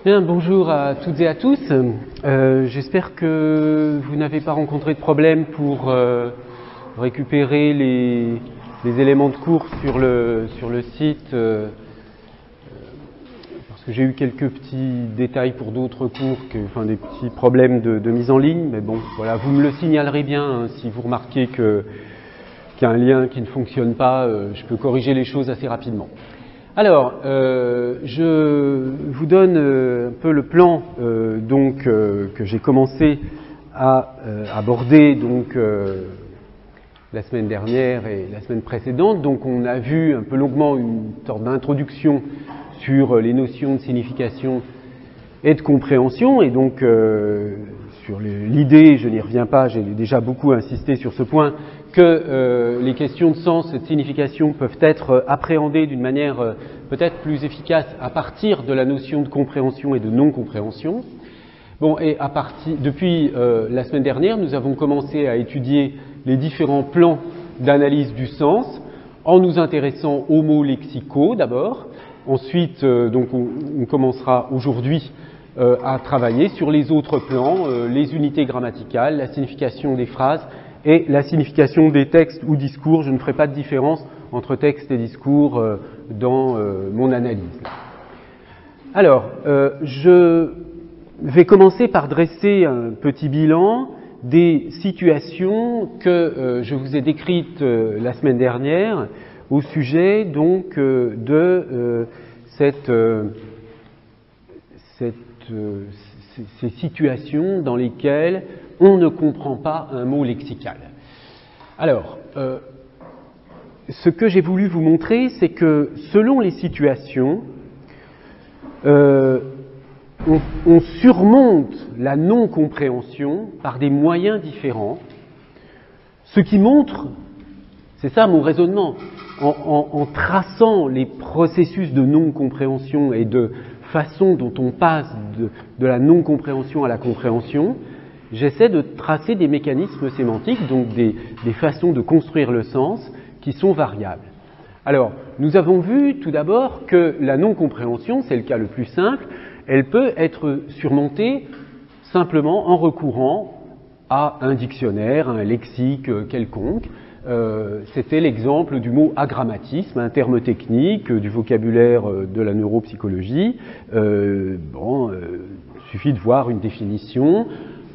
Bien, bonjour à toutes et à tous. J'espère que vous n'avez pas rencontré de problème pour récupérer les éléments de cours sur le site, parce que j'ai eu quelques petits détails pour d'autres cours, des petits problèmes de mise en ligne, mais bon, voilà, vous me le signalerez bien hein, si vous remarquez qu'il y a un lien qui ne fonctionne pas, je peux corriger les choses assez rapidement. Alors, je vous donne un peu le plan que j'ai commencé à aborder la semaine dernière et la semaine précédente. Donc, on a vu un peu longuement une sorte d'introduction sur les notions de signification et de compréhension. Et donc, sur l'idée, je n'y reviens pas, j'ai déjà beaucoup insisté sur ce point, que les questions de sens et de signification peuvent être appréhendées d'une manière peut-être plus efficace à partir de la notion de compréhension et de non-compréhension. Bon, et depuis la semaine dernière, nous avons commencé à étudier les différents plans d'analyse du sens, en nous intéressant aux mots lexicaux d'abord. Ensuite, on commencera aujourd'hui à travailler sur les autres plans, les unités grammaticales, la signification des phrases et la signification des textes ou discours. Je ne ferai pas de différence entre texte et discours dans mon analyse. Alors, je vais commencer par dresser un petit bilan des situations que je vous ai décrites la semaine dernière au sujet donc de ces situations dans lesquelles on ne comprend pas un mot lexical. Alors, ce que j'ai voulu vous montrer, c'est que selon les situations, on surmonte la non-compréhension par des moyens différents, ce qui montre, c'est ça mon raisonnement, en traçant les processus de non-compréhension et de façon dont on passe de la non-compréhension à la compréhension, j'essaie de tracer des mécanismes sémantiques, donc des façons de construire le sens qui sont variables. Alors, nous avons vu tout d'abord que la non-compréhension, c'est le cas le plus simple, elle peut être surmontée simplement en recourant à un dictionnaire, à un lexique quelconque. C'était l'exemple du mot agrammatisme, un terme technique du vocabulaire de la neuropsychologie. Il suffit de voir une définition.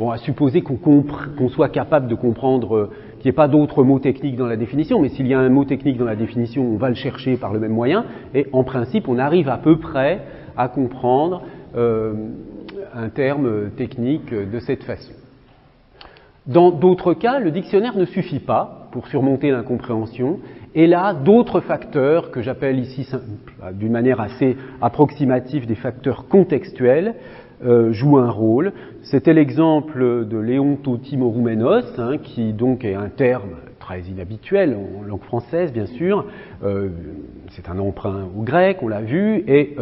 À supposer qu'on soit capable de comprendre qu'il n'y ait pas d'autres mots techniques dans la définition, mais s'il y a un mot technique dans la définition, on va le chercher par le même moyen, et en principe, on arrive à peu près à comprendre un terme technique de cette façon. Dans d'autres cas, le dictionnaire ne suffit pas pour surmonter l'incompréhension, et là, d'autres facteurs, que j'appelle ici d'une manière assez approximative des facteurs contextuels, joue un rôle. C'était l'exemple de Léon Totimorouménos, qui donc est un terme très inhabituel en langue française, bien sûr. C'est un emprunt au grec, on l'a vu, et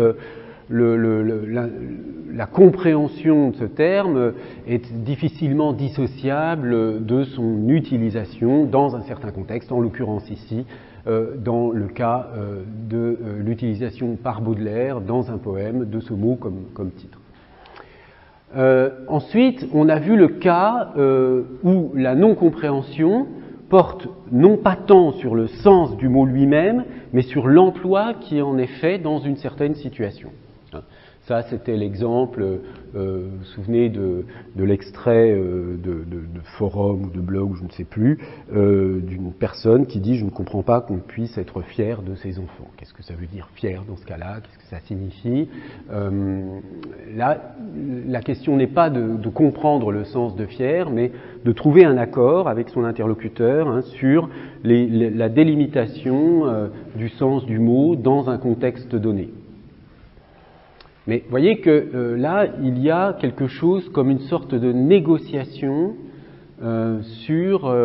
la compréhension de ce terme est difficilement dissociable de son utilisation dans un certain contexte, en l'occurrence ici, dans le cas de l'utilisation par Baudelaire dans un poème de ce mot comme titre. Ensuite, on a vu le cas où la non-compréhension porte non pas tant sur le sens du mot lui-même, mais sur l'emploi qui en est fait dans une certaine situation. Ça, c'était l'exemple, vous vous souvenez de l'extrait de forum ou de blog, je ne sais plus, d'une personne qui dit « Je ne comprends pas qu'on puisse être fier de ses enfants ». Qu'est-ce que ça veut dire fier dans ce cas-là? Qu'est-ce que ça signifie? Là, la question n'est pas de comprendre le sens de fier, mais de trouver un accord avec son interlocuteur sur la délimitation du sens du mot dans un contexte donné. Mais vous voyez que là, il y a quelque chose comme une sorte de négociation sur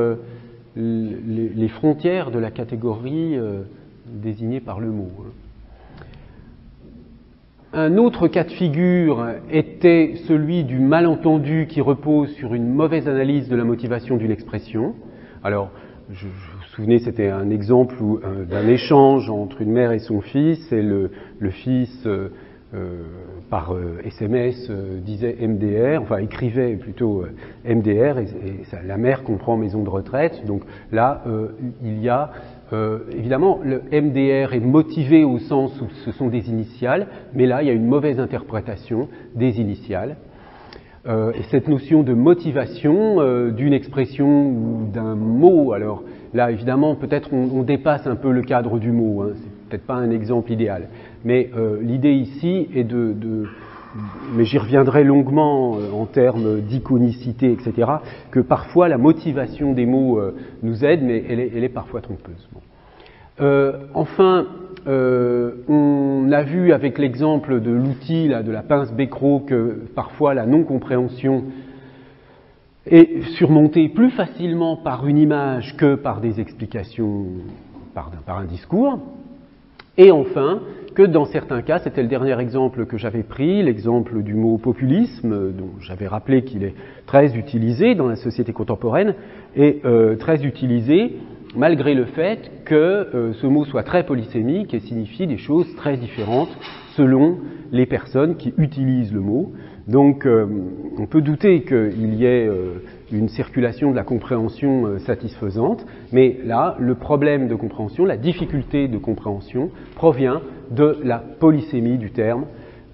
les frontières de la catégorie désignée par le mot. Un autre cas de figure était celui du malentendu qui repose sur une mauvaise analyse de la motivation d'une expression. Alors, vous vous souvenez, c'était un exemple d'un échange entre une mère et son fils, et le fils par SMS disait MDR, enfin écrivait plutôt MDR, et la mère comprend maison de retraite. Donc là, il y a évidemment le MDR est motivé au sens où ce sont des initiales, mais là il y a une mauvaise interprétation des initiales. Et cette notion de motivation d'une expression ou d'un mot, alors là évidemment peut-être on dépasse un peu le cadre du mot, hein, c'est peut-être pas un exemple idéal, mais l'idée ici est mais j'y reviendrai longuement en termes d'iconicité, etc., que parfois la motivation des mots nous aide, mais elle est parfois trompeuse. Bon. Enfin, on a vu avec l'exemple de l'outil, de la pince Becquerel, que parfois la non-compréhension est surmontée plus facilement par une image que par des explications, par un discours. Et enfin, que dans certains cas, c'était le dernier exemple que j'avais pris, l'exemple du mot populisme, dont j'avais rappelé qu'il est très utilisé dans la société contemporaine, et très utilisé malgré le fait que ce mot soit très polysémique et signifie des choses très différentes selon les personnes qui utilisent le mot. Donc on peut douter qu'il y ait une circulation de la compréhension satisfaisante, mais là, le problème de compréhension, la difficulté de compréhension provient de la polysémie du terme,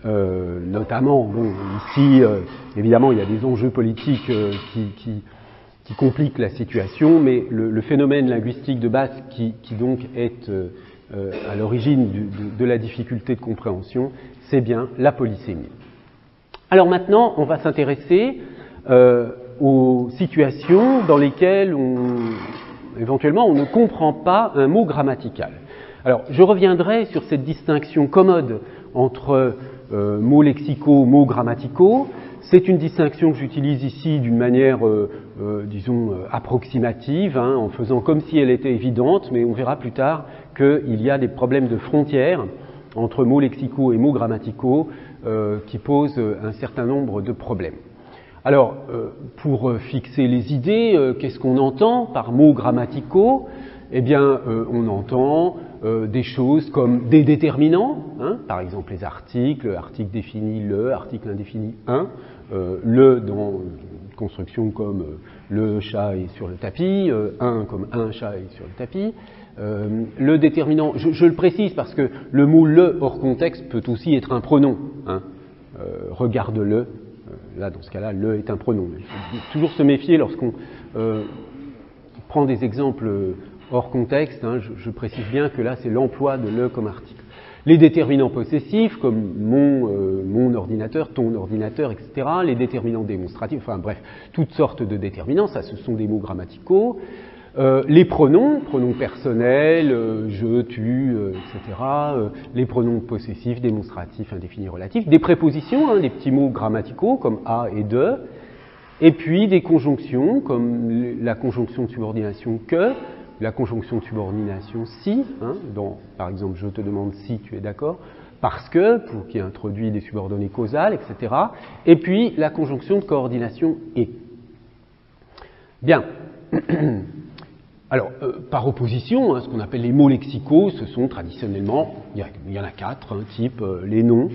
notamment, bon, ici, évidemment, il y a des enjeux politiques qui compliquent la situation, mais le phénomène linguistique de base qui donc est à l'origine de la difficulté de compréhension, c'est bien la polysémie. Alors maintenant, on va s'intéresser aux situations dans lesquelles éventuellement on ne comprend pas un mot grammatical. Alors, je reviendrai sur cette distinction commode entre mots lexicaux, mots grammaticaux. C'est une distinction que j'utilise ici d'une manière, disons, approximative, hein, en faisant comme si elle était évidente, mais on verra plus tard qu'il y a des problèmes de frontières entre mots lexicaux et mots grammaticaux qui posent un certain nombre de problèmes. Alors, pour fixer les idées, qu'est-ce qu'on entend par mots grammaticaux? Eh bien, on entend des choses comme des déterminants, hein, par exemple les articles, article défini le, article indéfini un, le dans une construction comme le chat est sur le tapis, un comme un chat est sur le tapis. Le déterminant, je le précise parce que le mot le hors contexte peut aussi être un pronom. Hein. Regarde-le, là dans ce cas-là, le est un pronom. Il faut toujours se méfier lorsqu'on prend des exemples hors contexte, hein, je précise bien que là c'est l'emploi de le comme article. Les déterminants possessifs comme mon ordinateur, ton ordinateur, etc. Les déterminants démonstratifs, enfin bref, toutes sortes de déterminants, ça ce sont des mots grammaticaux. Les pronoms personnels, je, tu, etc. Les pronoms possessifs, démonstratifs, indéfinis, relatifs. Des prépositions, hein, des petits mots grammaticaux comme à et de. Et puis des conjonctions comme la conjonction de subordination que, la conjonction de subordination si, hein, dans, par exemple, je te demande si tu es d'accord, parce que, pour qui introduit des subordonnées causales, etc. Et puis la conjonction de coordination et. Bien. Alors, par opposition, hein, ce qu'on appelle les mots lexicaux, ce sont traditionnellement, il y en a 4, hein, type les noms,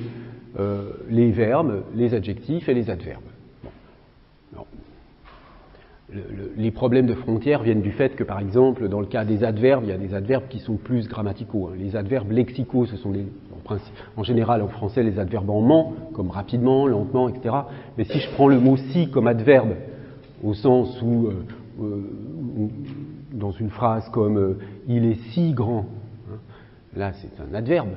les verbes, les adjectifs et les adverbes. Bon. Alors, les problèmes de frontières viennent du fait que, par exemple, dans le cas des adverbes, il y a des adverbes qui sont plus grammaticaux. Hein. Les adverbes lexicaux, ce sont en général en français les adverbes en ment, comme rapidement, lentement, etc. Mais si je prends le mot si comme adverbe, au sens où dans une phrase comme il est si grand, hein, là c'est un adverbe,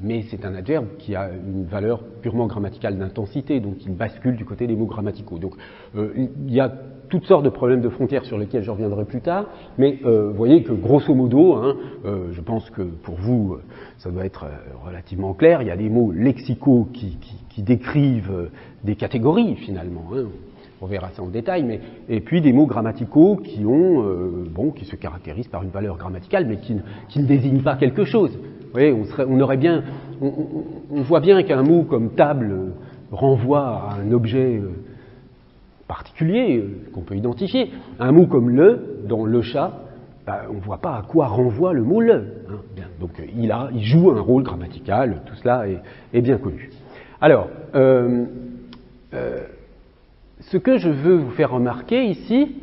mais c'est un adverbe qui a une valeur purement grammaticale d'intensité, donc il bascule du côté des mots grammaticaux. Donc il y a toutes sortes de problèmes de frontières sur lesquels je reviendrai plus tard, mais vous voyez que grosso modo, hein, je pense que pour vous ça doit être relativement clair, il y a des mots lexicaux qui décrivent des catégories finalement, hein. On verra ça en détail, mais et puis des mots grammaticaux qui ont, qui se caractérisent par une valeur grammaticale, mais qui ne désignent pas quelque chose. Vous voyez, on voit bien qu'un mot comme table renvoie à un objet particulier qu'on peut identifier. Un mot comme le, dans le chat, on ne voit pas à quoi renvoie le mot « le ». Hein. Bien, donc il joue un rôle grammatical, tout cela est bien connu. Alors, ce que je veux vous faire remarquer ici,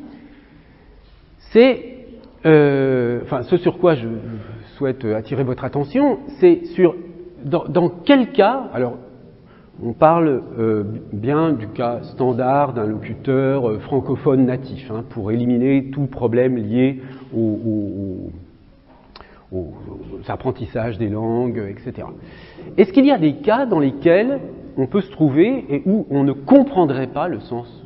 c'est, ce sur quoi je souhaite attirer votre attention, c'est sur dans quel cas, alors on parle bien du cas standard d'un locuteur francophone natif, hein, pour éliminer tout problème lié aux apprentissages des langues, etc. Est-ce qu'il y a des cas dans lesquels on peut se trouver et où on ne comprendrait pas le sens?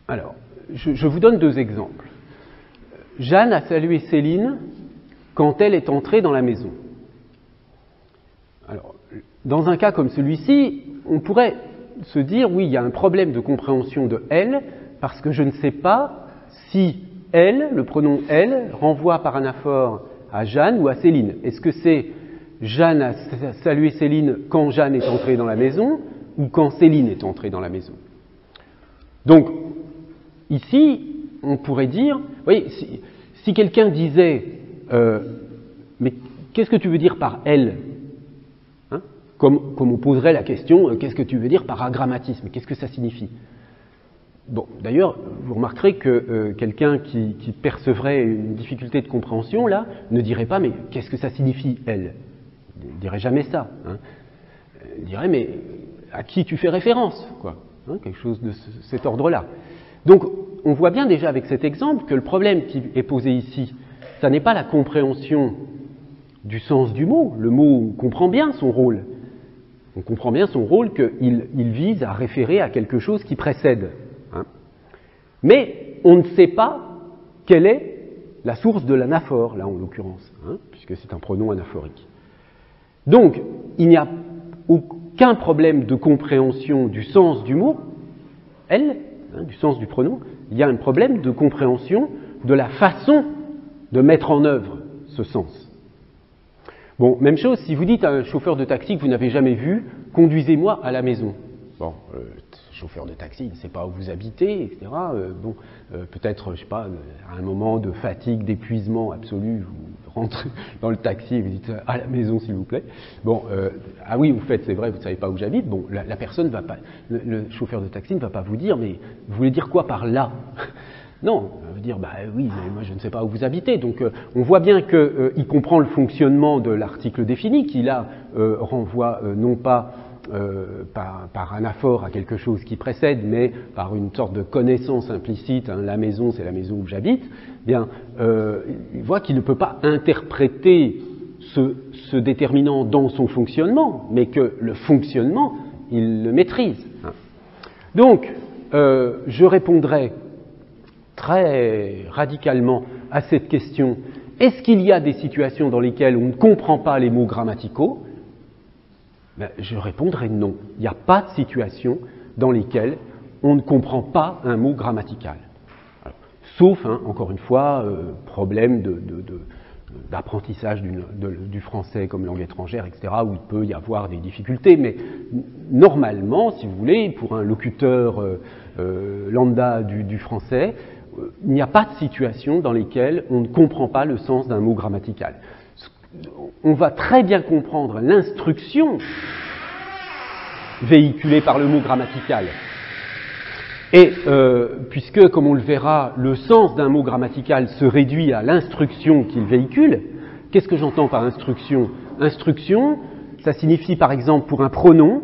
Alors, je vous donne deux exemples. Jeanne a salué Céline quand elle est entrée dans la maison. Alors, dans un cas comme celui-ci, on pourrait se dire, oui, il y a un problème de compréhension de elle, parce que je ne sais pas si elle, le pronom elle, renvoie par anaphore à Jeanne ou à Céline. Est-ce que c'est Jeanne a salué Céline quand Jeanne est entrée dans la maison ou quand Céline est entrée dans la maison? Donc, ici, on pourrait dire, vous voyez, si quelqu'un disait, mais qu'est-ce que tu veux dire par elle? Hein, comme on poserait la question, qu'est-ce que tu veux dire par agrammatisme? Qu'est-ce que ça signifie? Bon, d'ailleurs, vous remarquerez que quelqu'un qui percevrait une difficulté de compréhension, là, ne dirait pas, mais qu'est-ce que ça signifie, elle? Il ne dirait jamais ça. Hein. Il dirait, mais à qui tu fais référence, quoi, hein, quelque chose de cet ordre-là. Donc, on voit bien déjà avec cet exemple que le problème qui est posé ici, ça n'est pas la compréhension du sens du mot. Le mot comprend bien son rôle. On comprend bien son rôle qu'il vise à référer à quelque chose qui précède. Hein. Mais on ne sait pas quelle est la source de l'anaphore, là en l'occurrence, hein, puisque c'est un pronom anaphorique. Donc, il n'y a aucun problème de compréhension du sens du mot, elle, hein, du sens du pronom, il y a un problème de compréhension de la façon de mettre en œuvre ce sens. Bon, même chose, si vous dites à un chauffeur de taxi que vous n'avez jamais vu, conduisez-moi à la maison. Bon, chauffeur de taxi, il ne sait pas où vous habitez, etc. Peut-être, je sais pas, à un moment de fatigue, d'épuisement absolu, vous rentrez dans le taxi et vous dites à la maison, s'il vous plaît. Bon, ah oui, vous faites, c'est vrai, vous ne savez pas où j'habite. Bon, la personne va pas, le chauffeur de taxi ne va pas vous dire, mais vous voulez dire quoi par là? Non, il va dire, bah oui, mais moi je ne sais pas où vous habitez. Donc on voit bien qu'il comprend le fonctionnement de l'article défini, qui là renvoie non pas par anaphore à quelque chose qui précède, mais par une sorte de connaissance implicite, hein, la maison c'est la maison où j'habite, bien, il voit qu'il ne peut pas interpréter ce déterminant dans son fonctionnement, mais que le fonctionnement, il le maîtrise. Hein. Donc, je répondrai très radicalement à cette question, est-ce qu'il y a des situations dans lesquelles on ne comprend pas les mots grammaticaux? Ben, je répondrai non. Il n'y a pas de situation dans lesquelles on ne comprend pas un mot grammatical. Alors, sauf, hein, encore une fois, problème d'apprentissage du français comme langue étrangère, etc., où il peut y avoir des difficultés. Mais normalement, si vous voulez, pour un locuteur lambda du français, il n'y a pas de situation dans lesquelles on ne comprend pas le sens d'un mot grammatical. On va très bien comprendre l'instruction véhiculée par le mot grammatical. Et puisque, comme on le verra, le sens d'un mot grammatical se réduit à l'instruction qu'il véhicule, qu'est-ce que j'entends par instruction? Instruction, ça signifie par exemple pour un pronom,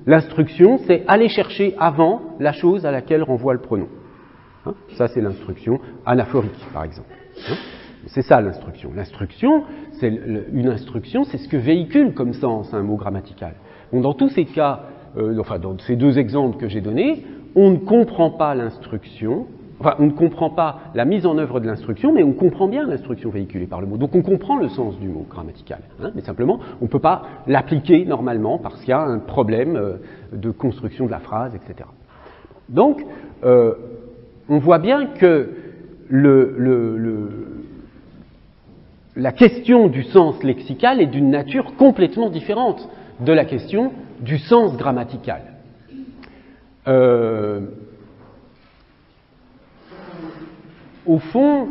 l'instruction c'est aller chercher avant la chose à laquelle renvoie le pronom. Hein, ça c'est l'instruction anaphorique par exemple. Hein, c'est ça l'instruction. L'instruction, une instruction, c'est ce que véhicule comme sens un mot grammatical. Bon, dans tous ces cas, dans ces deux exemples que j'ai donnés, on ne comprend pas l'instruction, enfin on ne comprend pas la mise en œuvre de l'instruction, mais on comprend bien l'instruction véhiculée par le mot. Donc on comprend le sens du mot grammatical, hein, mais simplement on ne peut pas l'appliquer normalement parce qu'il y a un problème de construction de la phrase, etc. Donc on voit bien que la question du sens lexical est d'une nature complètement différente de la question du sens grammatical. au fond,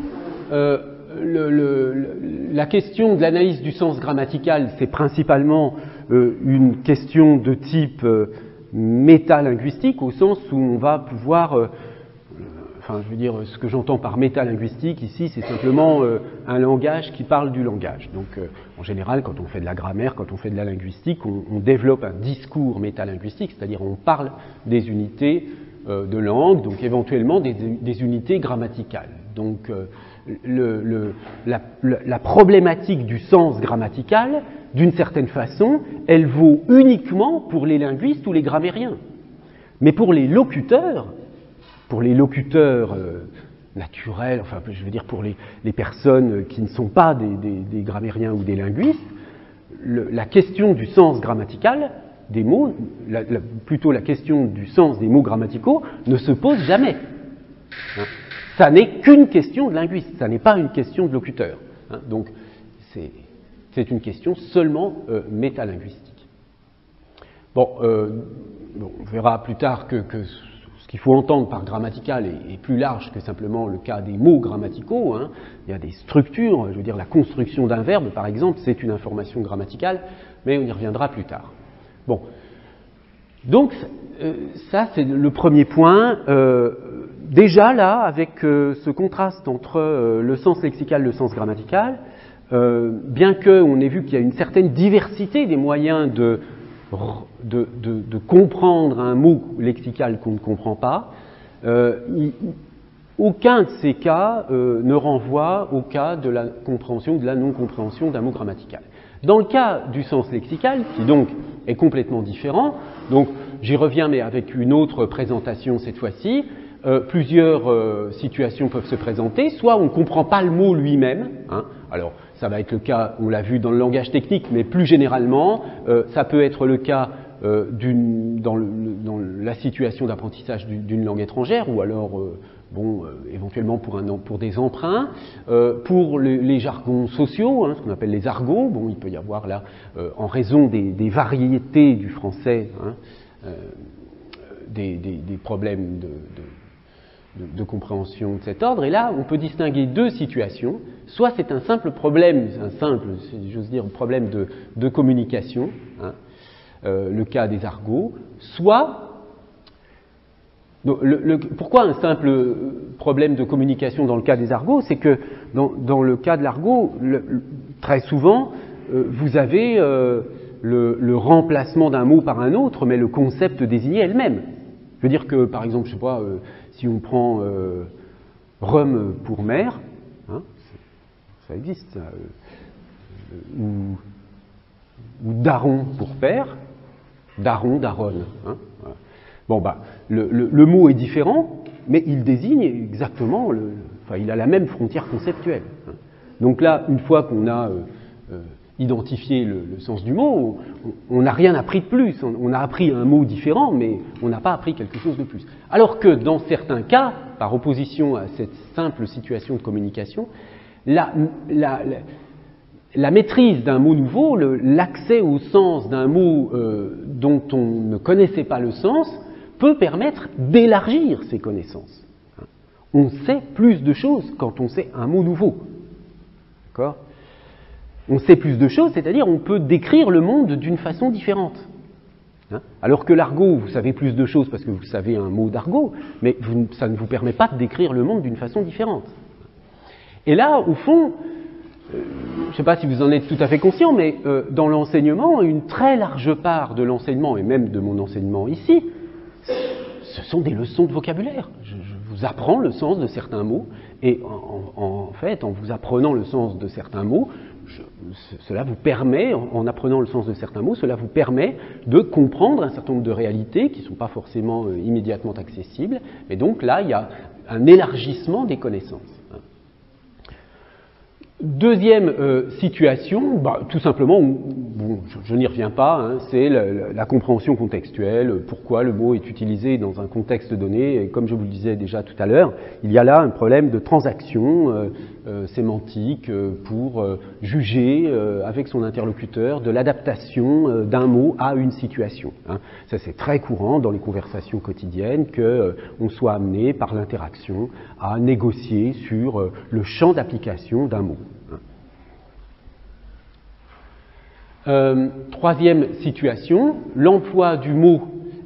la question de l'analyse du sens grammatical, c'est principalement une question de type métalinguistique, au sens où on va pouvoir, enfin, je veux dire, ce que j'entends par métalinguistique ici, c'est simplement un langage qui parle du langage. Donc, en général, quand on fait de la grammaire, quand on fait de la linguistique, on développe un discours métalinguistique, c'est-à-dire on parle des unités de langue, donc éventuellement des unités grammaticales. Donc, la problématique du sens grammatical, d'une certaine façon, elle vaut uniquement pour les linguistes ou les grammairiens. Mais pour les locuteurs naturels, enfin je veux dire pour les personnes qui ne sont pas des grammairiens ou des linguistes, la question du sens grammatical des mots, plutôt la question du sens des mots grammaticaux, ne se pose jamais. Hein. Ça n'est qu'une question de linguiste, ça n'est pas une question de locuteur. Hein. Donc c'est une question seulement métalinguistique. Bon, on verra plus tard que ce qu'il faut entendre par grammatical est plus large que simplement le cas des mots grammaticaux. Hein. Il y a des structures, je veux dire la construction d'un verbe par exemple, c'est une information grammaticale, mais on y reviendra plus tard. Bon, donc ça c'est le premier point. Déjà là, avec ce contraste entre le sens lexical et le sens grammatical, bien qu'on ait vu qu'il y a une certaine diversité des moyens de comprendre un mot lexical qu'on ne comprend pas, aucun de ces cas ne renvoie au cas de la compréhension ou de la non-compréhension d'un mot grammatical. Dans le cas du sens lexical, qui donc est complètement différent, donc j'y reviens mais avec une autre présentation cette fois-ci, plusieurs situations peuvent se présenter, soit on ne comprend pas le mot lui-même, hein, alors ça va être le cas, on l'a vu dans le langage technique, mais plus généralement, ça peut être le cas dans la situation d'apprentissage d'une langue étrangère, ou alors éventuellement pour des emprunts, pour les jargons sociaux, hein, ce qu'on appelle les argots. Bon, il peut y avoir là, en raison des variétés du français, hein, des problèmes de compréhension de cet ordre. Et là, on peut distinguer deux situations. Soit c'est un simple problème, j'ose dire, problème de communication, hein, le cas des argots, soit pourquoi un simple problème de communication dans le cas des argots? C'est que dans le cas de l'argot, très souvent, vous avez le remplacement d'un mot par un autre, mais le concept désigné est le même. Je veux dire que, par exemple, je sais pas, si on prend rhum pour mer, hein, ça existe, ça, ou daron pour père, daron, daronne. Hein, voilà. Bon, le mot est différent, mais il désigne exactement, il a la même frontière conceptuelle. Hein. Donc là, une fois qu'on a identifié le sens du mot, on n'a rien appris de plus. On a appris un mot différent, mais on n'a pas appris quelque chose de plus. Alors que dans certains cas, par opposition à cette simple situation de communication, la maîtrise d'un mot nouveau, l'accès au sens d'un mot dont on ne connaissait pas le sens, peut permettre d'élargir ses connaissances. On sait plus de choses quand on sait un mot nouveau. D'accord ? On sait plus de choses, c'est-à-dire on peut décrire le monde d'une façon différente. Hein ? Alors que l'argot, vous savez plus de choses parce que vous savez un mot d'argot, mais ça ne vous permet pas de décrire le monde d'une façon différente. Et là, au fond, je ne sais pas si vous en êtes tout à fait conscient, mais dans l'enseignement, une très large part de l'enseignement, et même de mon enseignement ici, ce sont des leçons de vocabulaire. Je vous apprends le sens de certains mots, et en fait, en vous apprenant le sens de certains mots, cela vous permet, en apprenant le sens de certains mots, cela vous permet de comprendre un certain nombre de réalités qui ne sont pas forcément immédiatement accessibles, et donc là, il y a un élargissement des connaissances. Deuxième situation, tout simplement, bon, je n'y reviens pas, hein, c'est la compréhension contextuelle, pourquoi le mot est utilisé dans un contexte donné, et comme je vous le disais déjà tout à l'heure, il y a là un problème de transaction sémantique pour juger avec son interlocuteur de l'adaptation d'un mot à une situation. Hein. Ça c'est très courant dans les conversations quotidiennes qu'on soit amené par l'interaction à négocier sur le champ d'application d'un mot. Troisième situation, l'emploi du mot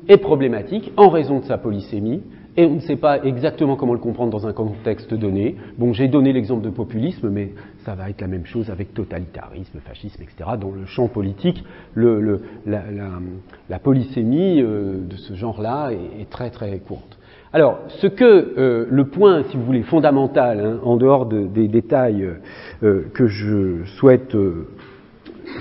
est problématique en raison de sa polysémie et on ne sait pas exactement comment le comprendre dans un contexte donné. Bon, j'ai donné l'exemple de populisme, mais ça va être la même chose avec totalitarisme, fascisme, etc. Dans le champ politique, la polysémie de ce genre-là est très très courante. Alors, le point, si vous voulez, fondamental, hein, en dehors des détails que je souhaite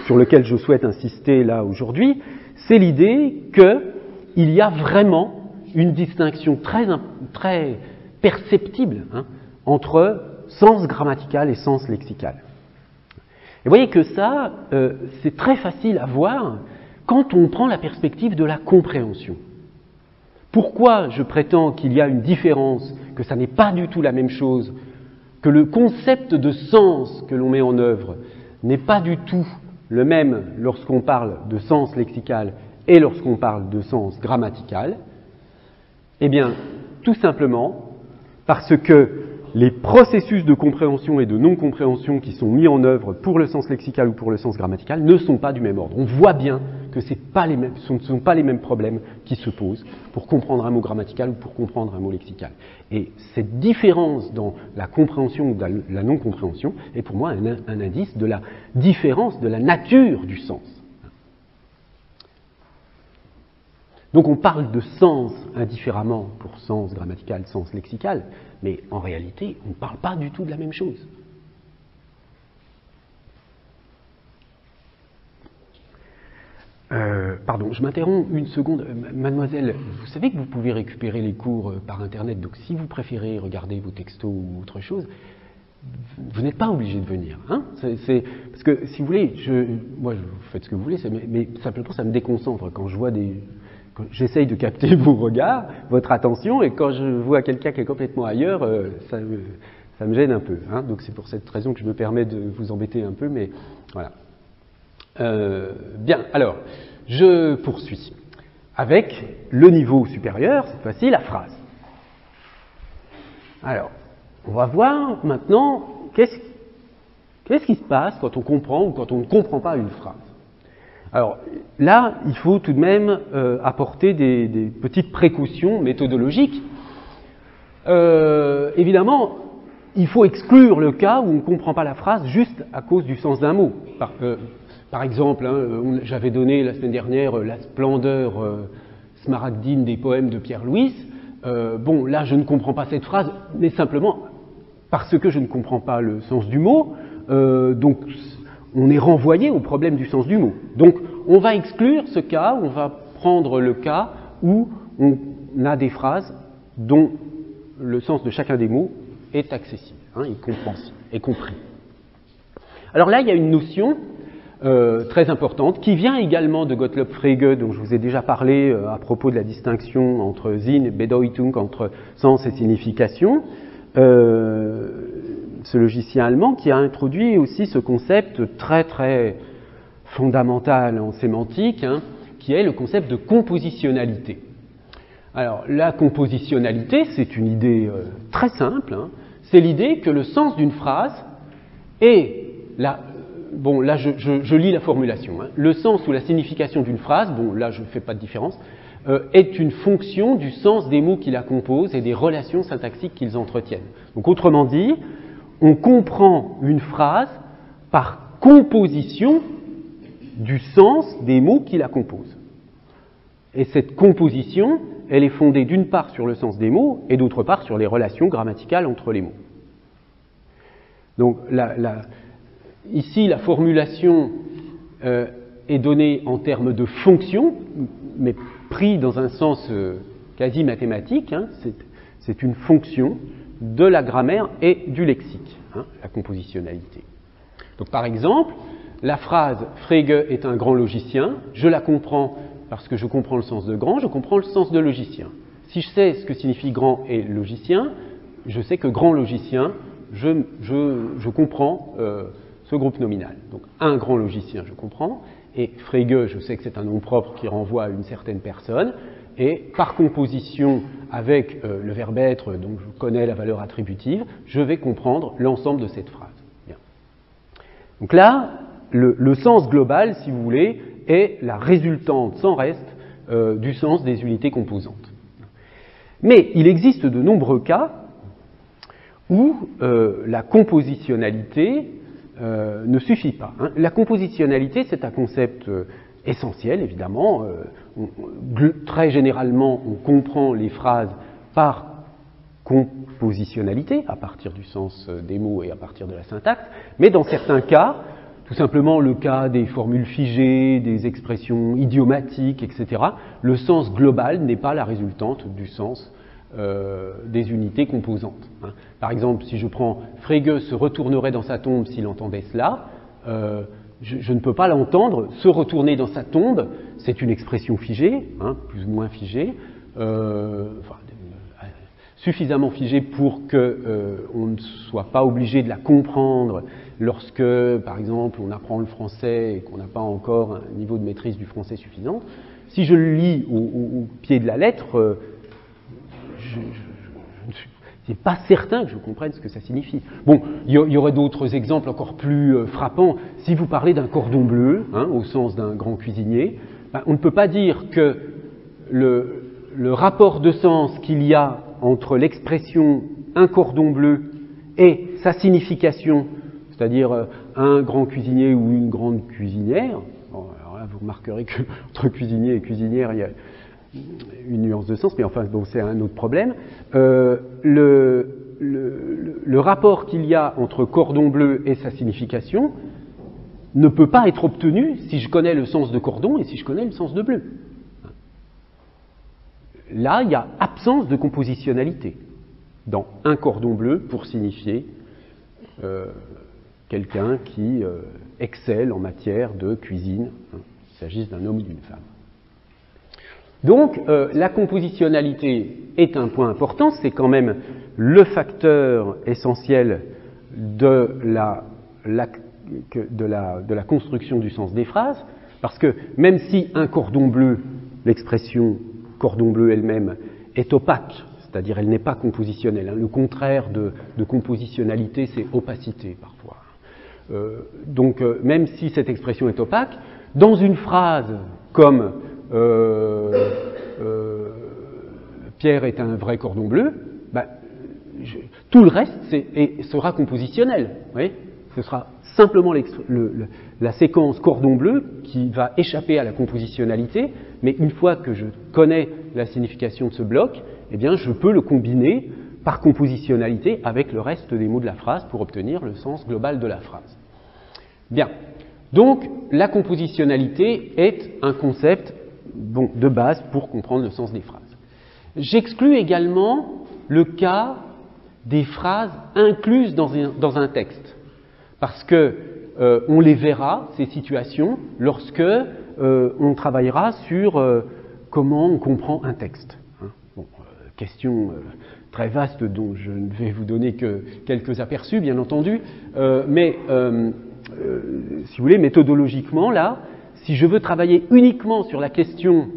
sur lequel je souhaite insister là aujourd'hui, c'est l'idée qu'il y a vraiment une distinction très perceptible hein, entre sens grammatical et sens lexical. Et vous voyez que ça, c'est très facile à voir quand on prend la perspective de la compréhension. Pourquoi je prétends qu'il y a une différence, que ça n'est pas du tout la même chose, que le concept de sens que l'on met en œuvre n'est pas du tout le même lorsqu'on parle de sens lexical et lorsqu'on parle de sens grammatical? Eh bien, tout simplement parce que les processus de compréhension et de non-compréhension qui sont mis en œuvre pour le sens lexical ou pour le sens grammatical ne sont pas du même ordre. On voit bien que ce ne sont pas les mêmes problèmes qui se posent pour comprendre un mot grammatical ou pour comprendre un mot lexical. Et cette différence dans la compréhension ou la non-compréhension est pour moi un indice de la différence de la nature du sens. Donc on parle de sens indifféremment pour sens grammatical, sens lexical, mais en réalité, on ne parle pas du tout de la même chose. Pardon, je m'interromps une seconde. Mademoiselle, vous savez que vous pouvez récupérer les cours par Internet, donc si vous préférez regarder vos textos ou autre chose, vous n'êtes pas obligé de venir. Hein, parce que si vous voulez, moi, vous faites ce que vous voulez, mais simplement ça me déconcentre quand je vois quand j'essaye de capter vos regards, votre attention, et quand je vois quelqu'un qui est complètement ailleurs, ça me gêne un peu. Hein, donc c'est pour cette raison que je me permets de vous embêter un peu, mais voilà. Bien, alors, je poursuis avec le niveau supérieur, cette fois-ci la phrase. Alors, on va voir maintenant qu'est-ce qui se passe quand on comprend ou quand on ne comprend pas une phrase. Alors là, il faut tout de même apporter des petites précautions méthodologiques. Évidemment, il faut exclure le cas où on ne comprend pas la phrase juste à cause du sens d'un mot. Par exemple, hein, j'avais donné la semaine dernière la splendeur smaragdine des poèmes de Pierre Louis. Bon, là, je ne comprends pas cette phrase, mais simplement parce que je ne comprends pas le sens du mot. Donc, on est renvoyé au problème du sens du mot. Donc, on va exclure ce cas, on va prendre le cas où on a des phrases dont le sens de chacun des mots est accessible, hein, est compris. Alors là, il y a une notion très importante qui vient également de Gottlob Frege, dont je vous ai déjà parlé à propos de la distinction entre Sinn et Bedeutung, entre sens et signification. Ce logicien allemand qui a introduit aussi ce concept très très fondamental en sémantique, hein, qui est le concept de compositionnalité. Alors la compositionnalité, c'est une idée très simple, hein, c'est l'idée que le sens d'une phrase est bon là je lis la formulation, hein, le sens ou la signification d'une phrase, bon là je ne fais pas de différence, est une fonction du sens des mots qui la composent et des relations syntaxiques qu'ils entretiennent. Donc autrement dit, on comprend une phrase par composition du sens des mots qui la composent. Et cette composition, elle est fondée d'une part sur le sens des mots et d'autre part sur les relations grammaticales entre les mots. Donc ici, la formulation est donnée en termes de fonction, mais pris dans un sens quasi mathématique, hein, c'est une fonction de la grammaire et du lexique, hein, la compositionnalité. Donc par exemple, la phrase « Frege est un grand logicien », je la comprends parce que je comprends le sens de grand, je comprends le sens de logicien. Si je sais ce que signifie grand et logicien, je sais que grand logicien, je comprends ce groupe nominal. Donc un grand logicien, je comprends, et Frege, je sais que c'est un nom propre qui renvoie à une certaine personne, et par composition avec le verbe être, dont je connais la valeur attributive, je vais comprendre l'ensemble de cette phrase. Bien. Donc là, le sens global, si vous voulez, est la résultante sans reste du sens des unités composantes. Mais il existe de nombreux cas où la compositionnalité ne suffit pas. Hein. La compositionnalité, c'est un concept essentiel, évidemment. Très généralement, on comprend les phrases par compositionnalité, à partir du sens des mots et à partir de la syntaxe, mais dans certains cas, tout simplement le cas des formules figées, des expressions idiomatiques, etc., le sens global n'est pas la résultante du sens des unités composantes. Hein. Par exemple, si je prends « Frege se retournerait dans sa tombe s'il entendait cela », je ne peux pas l'entendre se retourner dans sa tombe, c'est une expression figée, hein, plus ou moins figée, suffisamment figée pour qu'on ne soit pas obligé de la comprendre lorsque, par exemple, on apprend le français et qu'on n'a pas encore un niveau de maîtrise du français suffisant. Si je le lis au pied de la lettre, je ne suis pas certain que je comprenne ce que ça signifie. Bon, il y aurait d'autres exemples encore plus frappants. Si vous parlez d'un cordon bleu, hein, au sens d'un grand cuisinier, ben, on ne peut pas dire que le rapport de sens qu'il y a entre l'expression « un cordon bleu » et sa signification, c'est-à-dire un grand cuisinier ou une grande cuisinière. Bon, alors là, vous remarquerez que entre cuisinier et cuisinière, il y a une nuance de sens, mais enfin, bon, c'est un autre problème. Le rapport qu'il y a entre cordon bleu et sa signification ne peut pas être obtenu si je connais le sens de cordon et si je connais le sens de bleu. Là, il y a absence de compositionnalité dans un cordon bleu pour signifier quelqu'un qui excelle en matière de cuisine, hein, qu'il s'agisse d'un homme ou d'une femme. Donc, la compositionnalité est un point important, c'est quand même le facteur essentiel de la construction du sens des phrases, parce que même si un cordon bleu, l'expression cordon bleu elle-même, est opaque, c'est-à-dire elle n'est pas compositionnelle, hein, le contraire de compositionnalité, c'est opacité parfois. Donc, même si cette expression est opaque, dans une phrase comme Pierre est un vrai cordon bleu, ben, tout le reste sera compositionnel. Vous voyez, ce sera simplement la séquence cordon bleu qui va échapper à la compositionnalité, mais une fois que je connais la signification de ce bloc, eh bien, je peux le combiner par compositionnalité avec le reste des mots de la phrase pour obtenir le sens global de la phrase. Bien. Donc, la compositionnalité est un concept de base pour comprendre le sens des phrases. J'exclus également le cas des phrases incluses dans un texte, parce que on les verra, ces situations, lorsque on travaillera sur comment on comprend un texte. Hein. Bon, question très vaste dont je ne vais vous donner que quelques aperçus, bien entendu, mais si vous voulez, méthodologiquement, là, si je veux travailler uniquement sur la question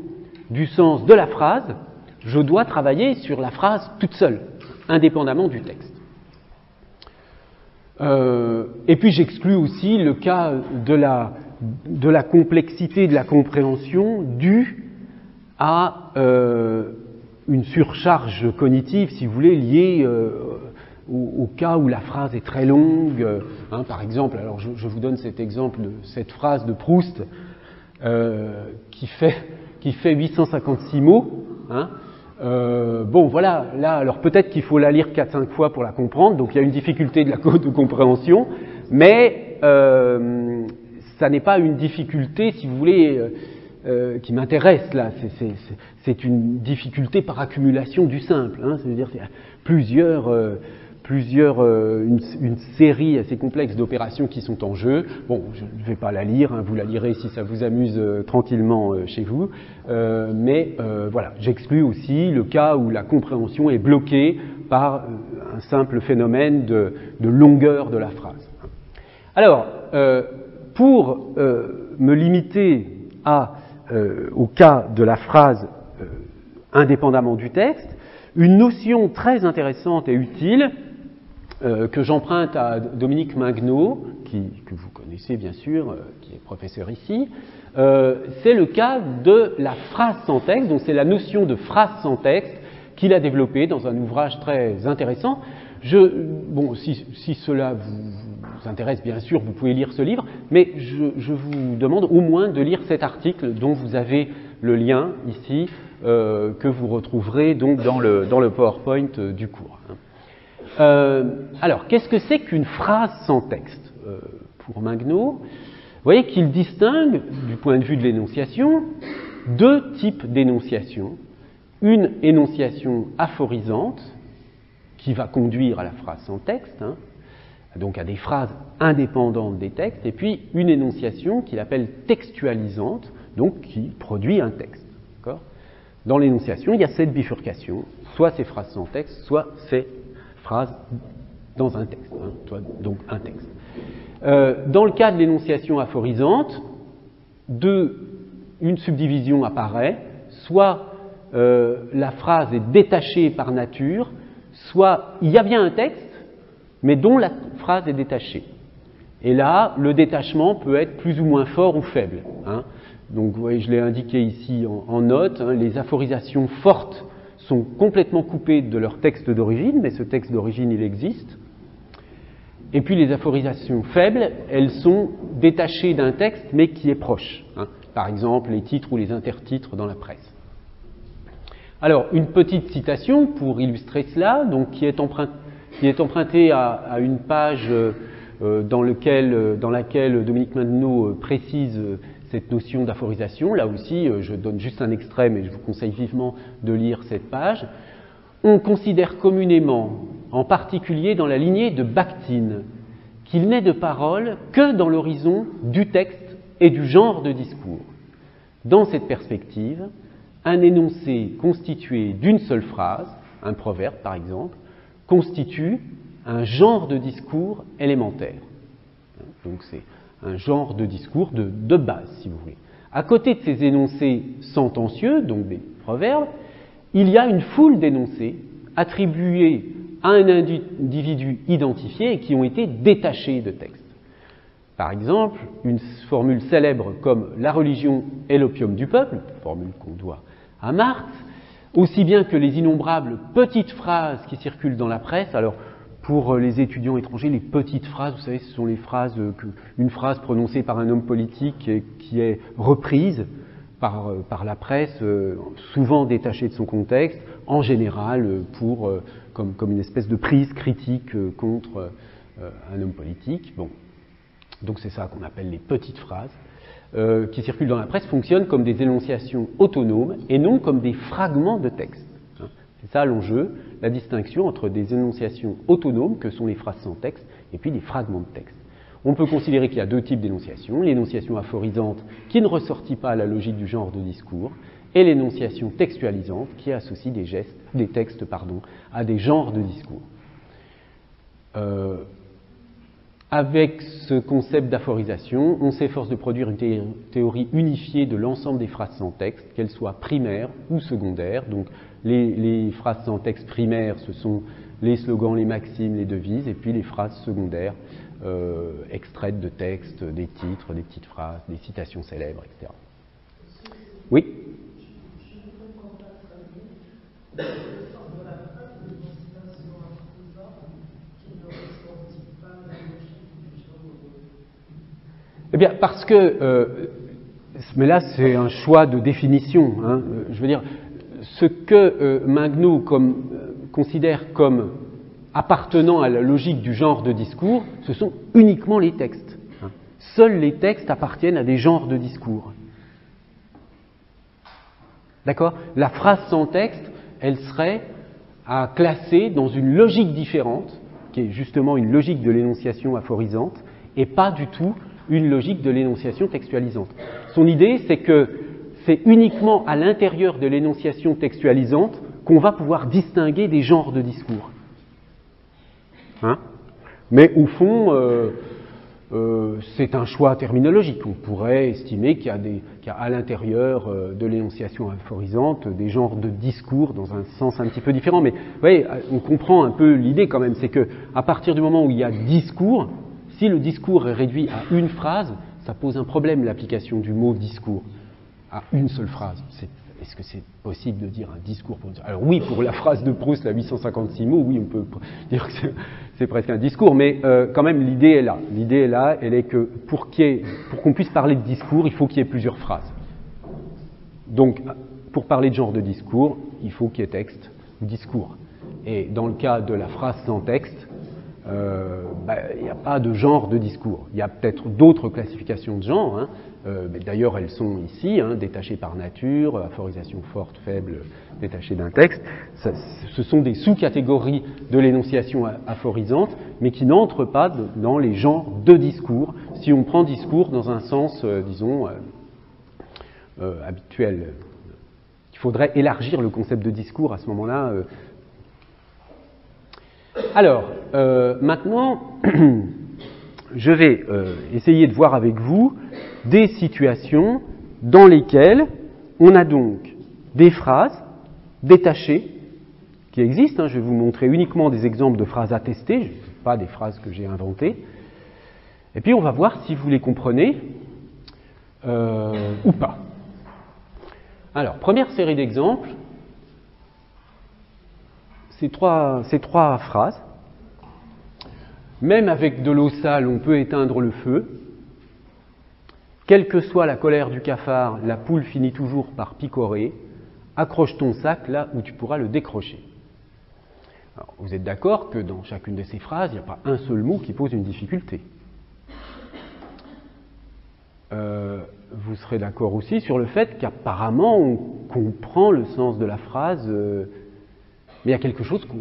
du sens de la phrase, je dois travailler sur la phrase toute seule, indépendamment du texte. Et puis j'exclus aussi le cas de la complexité de la compréhension due à une surcharge cognitive, si vous voulez, liée au cas où la phrase est très longue. Hein, par exemple, alors je vous donne cet exemple de cette phrase de Proust qui fait 856 mots. Hein. Bon, voilà, là, alors peut-être qu'il faut la lire 4-5 fois pour la comprendre, donc il y a une difficulté de compréhension, mais ça n'est pas une difficulté, si vous voulez, qui m'intéresse là, c'est une difficulté par accumulation du simple, hein, c'est-à-dire qu'il y a une série assez complexe d'opérations qui sont en jeu. Bon, je ne vais pas la lire, hein, vous la lirez si ça vous amuse tranquillement chez vous, mais voilà, j'exclus aussi le cas où la compréhension est bloquée par un simple phénomène de longueur de la phrase. Alors, pour me limiter au cas de la phrase indépendamment du texte, une notion très intéressante et utile que j'emprunte à Dominique Mingnaud, que vous connaissez bien sûr, qui est professeur ici, c'est le cas de la phrase sans texte, donc c'est la notion de phrase sans texte qu'il a développée dans un ouvrage très intéressant. Bon, si cela vous intéresse, bien sûr, vous pouvez lire ce livre, mais je vous demande au moins de lire cet article dont vous avez le lien ici, que vous retrouverez donc dans le PowerPoint du cours. Alors, qu'est-ce que c'est qu'une phrase sans texte pour Mingnaud? Vous voyez qu'il distingue, du point de vue de l'énonciation, deux types d'énonciation. Une énonciation aphorisante, qui va conduire à la phrase sans texte, hein, donc à des phrases indépendantes des textes, et puis une énonciation qu'il appelle textualisante, donc qui produit un texte. Dans l'énonciation, il y a cette bifurcation, soit ces phrases sans texte, soit ces phrases dans un texte, hein, donc un texte. Dans le cas de l'énonciation aphorisante, une subdivision apparaît, soit la phrase est détachée par nature, soit il y a bien un texte, mais dont la phrase est détachée. Et là, le détachement peut être plus ou moins fort ou faible. Hein. Donc, vous voyez, je l'ai indiqué ici en note, hein, les aphorisations fortes sont complètement coupées de leur texte d'origine, mais ce texte d'origine, il existe. Et puis les aphorisations faibles, elles sont détachées d'un texte, mais qui est proche. Hein. Par exemple, les titres ou les intertitres dans la presse. Alors, une petite citation pour illustrer cela, donc, qui est empruntée à une page dans laquelle Dominique Mingnaud précise cette notion d'aphorisation. Là aussi, je donne juste un extrait, mais je vous conseille vivement de lire cette page. On considère communément, en particulier dans la lignée de Bakhtin, qu'il n'est de parole que dans l'horizon du texte et du genre de discours. Dans cette perspective, un énoncé constitué d'une seule phrase, un proverbe par exemple, constitue un genre de discours élémentaire. Donc c'est un genre de discours de base, si vous voulez. À côté de ces énoncés sentencieux, donc des proverbes, il y a une foule d'énoncés attribués à un individu identifié et qui ont été détachés de texte. Par exemple, une formule célèbre comme « la religion est l'opium du peuple », formule qu'on doit à Marx, aussi bien que les innombrables petites phrases qui circulent dans la presse. Alors, pour les étudiants étrangers, les petites phrases, vous savez, ce sont les phrases, une phrase prononcée par un homme politique qui est reprise par la presse, souvent détachée de son contexte, en général comme une espèce de prise critique contre un homme politique. Bon. Donc c'est ça qu'on appelle les petites phrases, qui circulent dans la presse, fonctionnent comme des énonciations autonomes et non comme des fragments de texte. C'est ça l'enjeu, la distinction entre des énonciations autonomes, que sont les phrases sans texte, et puis des fragments de texte. On peut considérer qu'il y a deux types d'énonciations, l'énonciation aphorisante qui ne ressortit pas à la logique du genre de discours, et l'énonciation textualisante qui associe des textes à des genres de discours. Avec ce concept d'aphorisation, on s'efforce de produire une théorie unifiée de l'ensemble des phrases sans texte, qu'elles soient primaires ou secondaires. Donc les phrases sans texte primaires, ce sont les slogans, les maximes, les devises, et puis les phrases secondaires, extraites de textes, des titres, des petites phrases, des citations célèbres, etc. Oui ? Eh bien, parce que, mais là c'est un choix de définition, hein, je veux dire, ce que Mingnaud considère comme appartenant à la logique du genre de discours, ce sont uniquement les textes. Hein. Seuls les textes appartiennent à des genres de discours. D'accord ? La phrase sans texte, elle serait à classer dans une logique différente qui est justement une logique de l'énonciation aphorisante et pas du tout une logique de l'énonciation textualisante. Son idée, c'est que c'est uniquement à l'intérieur de l'énonciation textualisante qu'on va pouvoir distinguer des genres de discours. Hein? Mais au fond, c'est un choix terminologique. On pourrait estimer qu'il y a à l'intérieur de l'énonciation aphorisante des genres de discours dans un sens un petit peu différent. Mais vous voyez, on comprend un peu l'idée quand même, c'est qu'à partir du moment où il y a discours, si le discours est réduit à une phrase, ça pose un problème, l'application du mot discours à une seule phrase. Est-ce que c'est possible de dire un discours pour... Alors oui, pour la phrase de Proust, la 856 mots, oui, on peut dire que c'est presque un discours, mais quand même, l'idée est là. L'idée est là, elle est que pour qu'on puisse parler de discours, il faut qu'il y ait plusieurs phrases. Donc, pour parler de genre de discours, il faut qu'il y ait texte ou discours. Et dans le cas de la phrase sans texte, il n'y a pas de genre de discours. Il y a peut-être d'autres classifications de genre, hein, mais d'ailleurs elles sont ici, hein, détachées par nature, aphorisation forte, faible, détachée d'un texte. Ce sont des sous-catégories de l'énonciation aphorisante, mais qui n'entrent pas dans les genres de discours, si on prend discours dans un sens, disons, habituel. Il faudrait élargir le concept de discours à ce moment-là. Alors, maintenant, je vais essayer de voir avec vous des situations dans lesquelles on a donc des phrases détachées qui existent. Hein, je vais vous montrer uniquement des exemples de phrases attestées, pas des phrases que j'ai inventées. Et puis on va voir si vous les comprenez ou pas. Alors, première série d'exemples. Ces trois phrases. Même avec de l'eau sale, on peut éteindre le feu. Quelle que soit la colère du cafard, la poule finit toujours par picorer. Accroche ton sac là où tu pourras le décrocher. Alors, vous êtes d'accord que dans chacune de ces phrases, il n'y a pas un seul mot qui pose une difficulté. Vous serez d'accord aussi sur le fait qu'apparemment on comprend le sens de la phrase, mais il y a quelque chose qu'on...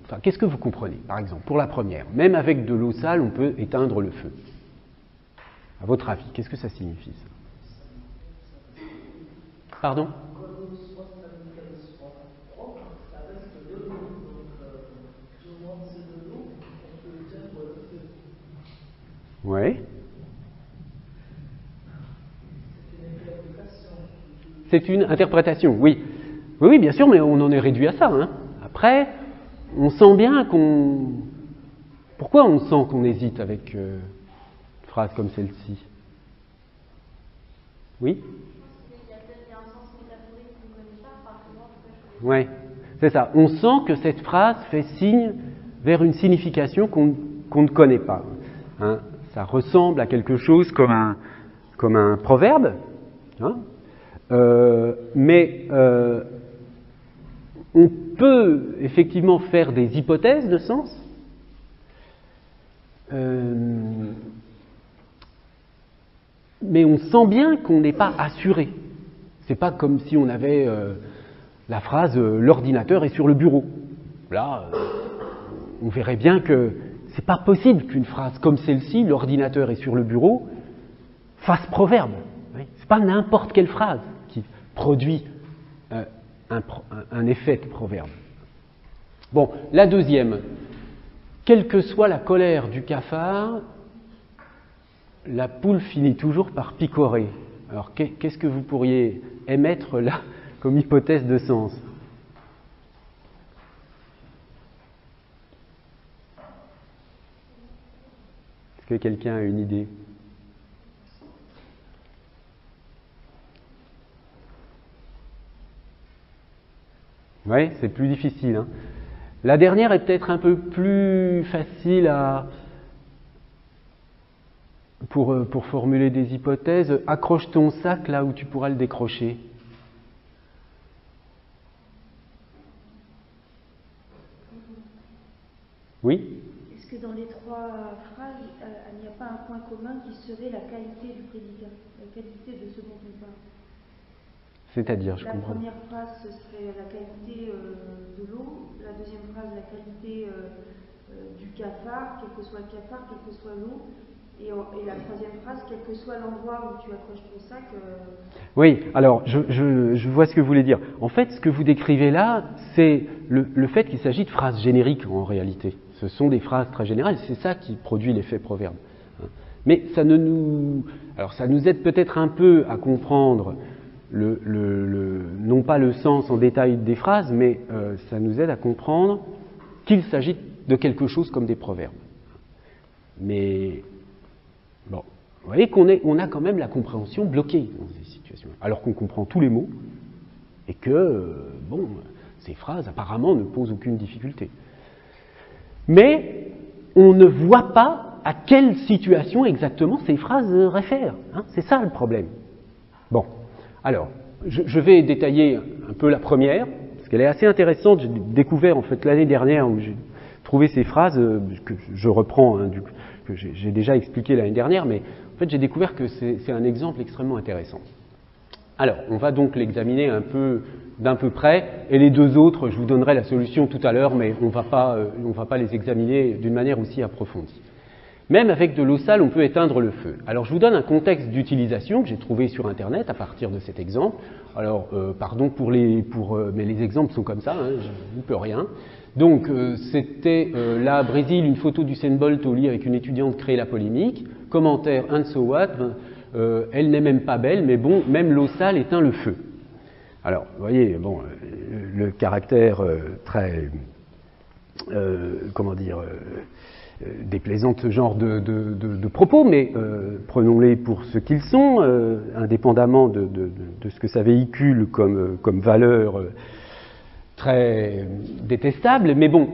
Enfin, qu'est-ce que vous comprenez, par exemple, pour la première? Même avec de l'eau sale, on peut éteindre le feu. À votre avis, qu'est-ce que ça signifie, ça? Pardon? Oui. C'est une interprétation, oui. Oui, bien sûr, mais on en est réduit à ça. Hein. Après, on sent bien qu'on... Pourquoi on sent qu'on hésite avec une phrase comme celle-ci? Oui? Oui, c'est ça. On sent que cette phrase fait signe vers une signification qu'on ne connaît pas. Hein. Ça ressemble à quelque chose comme un proverbe, hein. Mais on peut effectivement faire des hypothèses de sens, mais on sent bien qu'on n'est pas assuré. C'est pas comme si on avait la phrase l'ordinateur est sur le bureau. Là, on verrait bien que c'est pas possible qu'une phrase comme celle-ci, l'ordinateur est sur le bureau, fasse proverbe. C'est pas n'importe quelle phrase qui produit un effet de proverbe. Bon, la deuxième. Quelle que soit la colère du cafard, la poule finit toujours par picorer. Alors, qu'est-ce que vous pourriez émettre là comme hypothèse de sens? Est-ce que quelqu'un a une idée? Oui, c'est plus difficile. Hein. La dernière est peut-être un peu plus facile pour formuler des hypothèses. Accroche ton sac là où tu pourras le décrocher. Oui? Est-ce que dans les trois phrases, il n'y a pas un point commun qui serait la qualité du prédicat, la qualité de ce dont on parle? C'est-à-dire, je comprends. La première phrase, ce serait la qualité de l'eau. La deuxième phrase, la qualité du cafard, quel que soit le cafard, quel que soit l'eau. Et la troisième phrase, quel que soit l'endroit où tu accroches ton sac. Oui, alors je vois ce que vous voulez dire. En fait, ce que vous décrivez là, c'est le fait qu'il s'agit de phrases génériques en réalité. Ce sont des phrases très générales, c'est ça qui produit l'effet proverbe. Mais ça nous aide peut-être un peu à comprendre non pas le sens en détail des phrases, mais ça nous aide à comprendre qu'il s'agit de quelque chose comme des proverbes. Mais bon, vous voyez qu'on a quand même la compréhension bloquée dans ces situations, alors qu'on comprend tous les mots et que, ces phrases apparemment ne posent aucune difficulté. Mais on ne voit pas à quelle situation exactement ces phrases réfèrent. C'est ça le problème. Bon, alors, je vais détailler un peu la première, parce qu'elle est assez intéressante. J'ai découvert en fait l'année dernière où j'ai trouvé ces phrases, que je reprends, que j'ai déjà expliqué l'année dernière, mais en fait j'ai découvert que c'est un exemple extrêmement intéressant. Alors, on va donc l'examiner d'un peu près, et les deux autres, je vous donnerai la solution tout à l'heure, mais on ne va pas les examiner d'une manière aussi approfondie. Même avec de l'eau sale, on peut éteindre le feu. Alors, je vous donne un contexte d'utilisation que j'ai trouvé sur Internet à partir de cet exemple. Alors, pardon mais les exemples sont comme ça, je ne peux rien. Donc, c'était là, Brésil, une photo d'Usain Bolt au lit avec une étudiante crée la polémique. Commentaire, and so what, elle n'est même pas belle, mais bon, même l'eau sale éteint le feu. Alors, vous voyez, le caractère très, déplaisant de ce genre de propos, mais prenons-les pour ce qu'ils sont, indépendamment de ce que ça véhicule comme valeur très détestable. Mais bon,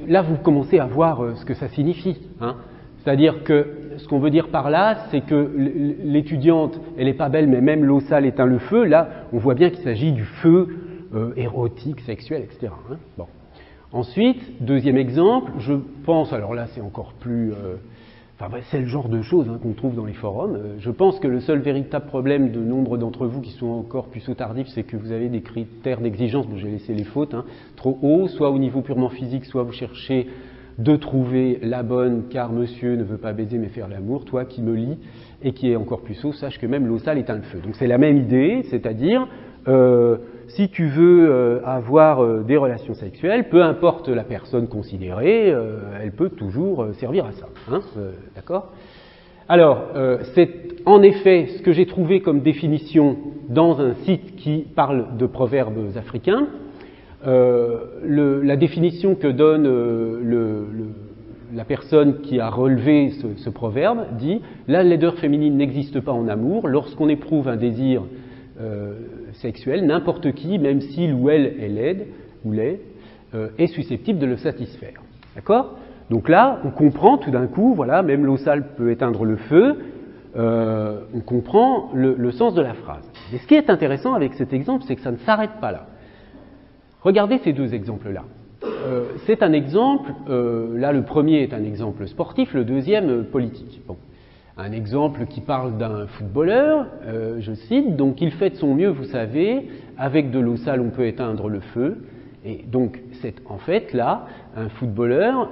là, vous commencez à voir ce que ça signifie. C'est-à-dire que ce qu'on veut dire par là, c'est que l'étudiante, elle n'est pas belle, mais même l'eau sale éteint le feu. Là, on voit bien qu'il s'agit du feu érotique, sexuel, etc. Bon. Ensuite, deuxième exemple, je pense, alors là c'est encore plus... c'est le genre de choses qu'on trouve dans les forums. Je pense que le seul véritable problème de nombre d'entre vous qui sont encore puceaux tardifs, c'est que vous avez des critères d'exigence, dont j'ai laissé les fautes, trop hauts, soit au niveau purement physique, soit vous cherchez de trouver la bonne, car monsieur ne veut pas baiser mais faire l'amour. Toi qui me lis et qui est encore puceau, sache que même l'eau sale éteint le feu. Donc c'est la même idée, c'est-à-dire... si tu veux avoir des relations sexuelles, peu importe la personne considérée, elle peut toujours servir à ça. D'accord ? Alors, c'est en effet ce que j'ai trouvé comme définition dans un site qui parle de proverbes africains. La définition que donne la personne qui a relevé ce proverbe dit « La laideur féminine n'existe pas en amour. Lorsqu'on éprouve un désir sexuel, n'importe qui, même s'il ou elle est laide ou laid, est susceptible de le satisfaire. » D'accord ? Donc là, on comprend tout d'un coup, voilà, même l'eau sale peut éteindre le feu, on comprend le sens de la phrase. Et ce qui est intéressant avec cet exemple, c'est que ça ne s'arrête pas là. Regardez ces deux exemples-là. C'est un exemple, là le premier est un exemple sportif, le deuxième politique. Bon. Un exemple qui parle d'un footballeur, je cite, donc il fait de son mieux, vous savez, avec de l'eau sale on peut éteindre le feu. Et donc c'est en fait là un footballeur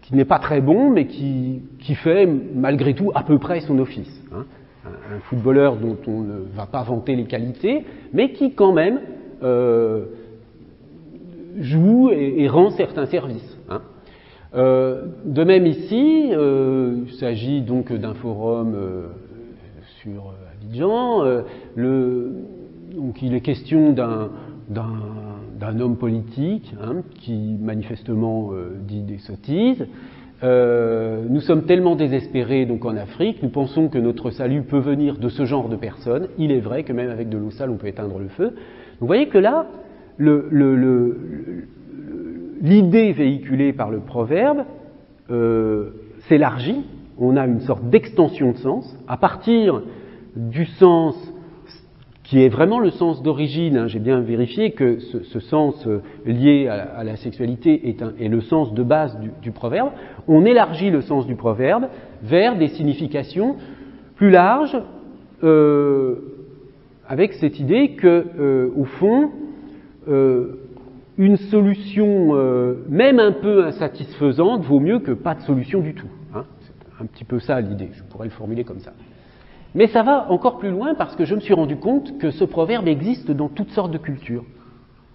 qui n'est pas très bon, mais qui fait malgré tout à peu près son office. Un footballeur dont on ne va pas vanter les qualités, mais qui quand même joue et rend certains services. De même ici, il s'agit donc d'un forum sur Abidjan. Donc il est question d'un homme politique qui manifestement dit des sottises. Nous sommes tellement désespérés donc en Afrique, nous pensons que notre salut peut venir de ce genre de personnes. Il est vrai que même avec de l'eau sale, on peut éteindre le feu. Donc vous voyez que là, l'idée véhiculée par le proverbe s'élargit, on a une sorte d'extension de sens, à partir du sens qui est vraiment le sens d'origine, j'ai bien vérifié que ce sens lié à la sexualité est le sens de base du proverbe, on élargit le sens du proverbe vers des significations plus larges, avec cette idée que, au fond, une solution, même un peu insatisfaisante, vaut mieux que pas de solution du tout. Hein. C'est un petit peu ça l'idée, je pourrais le formuler comme ça. Mais ça va encore plus loin parce que je me suis rendu compte que ce proverbe existe dans toutes sortes de cultures,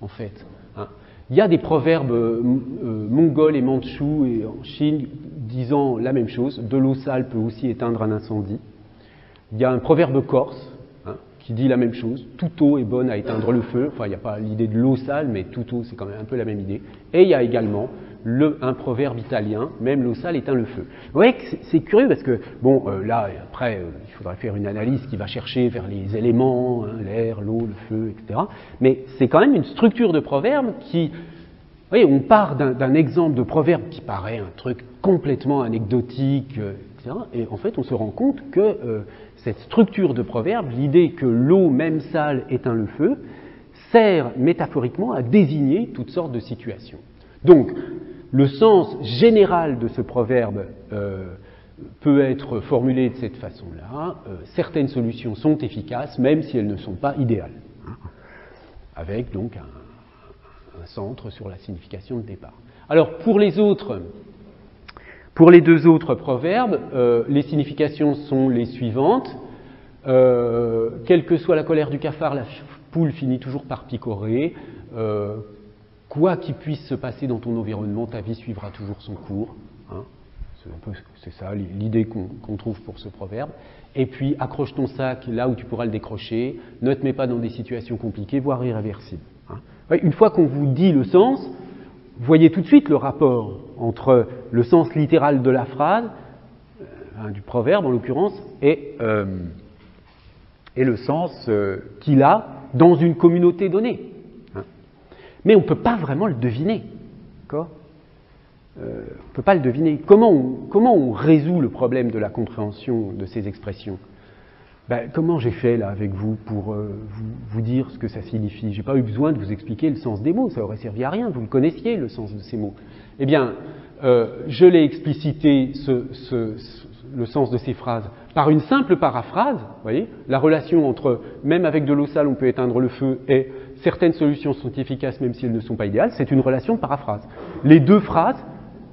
en fait. Hein. Il y a des proverbes mongols et mandchous et en Chine disant la même chose. De l'eau sale peut aussi éteindre un incendie. Il y a un proverbe corse qui dit la même chose. Toute eau est bonne à éteindre le feu. Enfin, il n'y a pas l'idée de l'eau sale, mais toute eau, c'est quand même un peu la même idée. Et il y a également un proverbe italien, même l'eau sale éteint le feu. Vous voyez que c'est curieux parce que, bon, là, après, il faudrait faire une analyse qui va chercher vers les éléments, hein, l'air, l'eau, le feu, etc. Mais c'est quand même une structure de proverbe qui... Vous voyez, on part d'un exemple de proverbe qui paraît un truc complètement anecdotique, etc. Et en fait, on se rend compte que cette structure de proverbe, l'idée que l'eau, même sale, éteint le feu, sert métaphoriquement à désigner toutes sortes de situations. Donc, le sens général de ce proverbe peut être formulé de cette façon-là. Certaines solutions sont efficaces, même si elles ne sont pas idéales. Avec donc un centre sur la signification de départ. Alors, pour les deux autres proverbes, les significations sont les suivantes. Quelle que soit la colère du cafard, la poule finit toujours par picorer. Quoi qu'il puisse se passer dans ton environnement, ta vie suivra toujours son cours. Hein. C'est ça l'idée qu'on trouve pour ce proverbe. Et puis, accroche ton sac là où tu pourras le décrocher. Ne te mets pas dans des situations compliquées, voire irréversibles. Hein. Une fois qu'on vous dit le sens, vous voyez tout de suite le rapport entre le sens littéral de la phrase, du proverbe en l'occurrence, et le sens qu'il a dans une communauté donnée. Hein. Mais on ne peut pas vraiment le deviner. D'accord ? On ne peut pas le deviner. Comment on résout le problème de la compréhension de ces expressions ? Comment j'ai fait là avec vous pour vous dire ce que ça signifie ? Je n'ai pas eu besoin de vous expliquer le sens des mots, ça aurait servi à rien, vous le connaissiez le sens de ces mots. Eh bien, je l'ai explicité, le sens de ces phrases, par une simple paraphrase, vous voyez, la relation entre même avec de l'eau sale on peut éteindre le feu et certaines solutions sont efficaces même si elles ne sont pas idéales, c'est une relation de paraphrase. Les deux phrases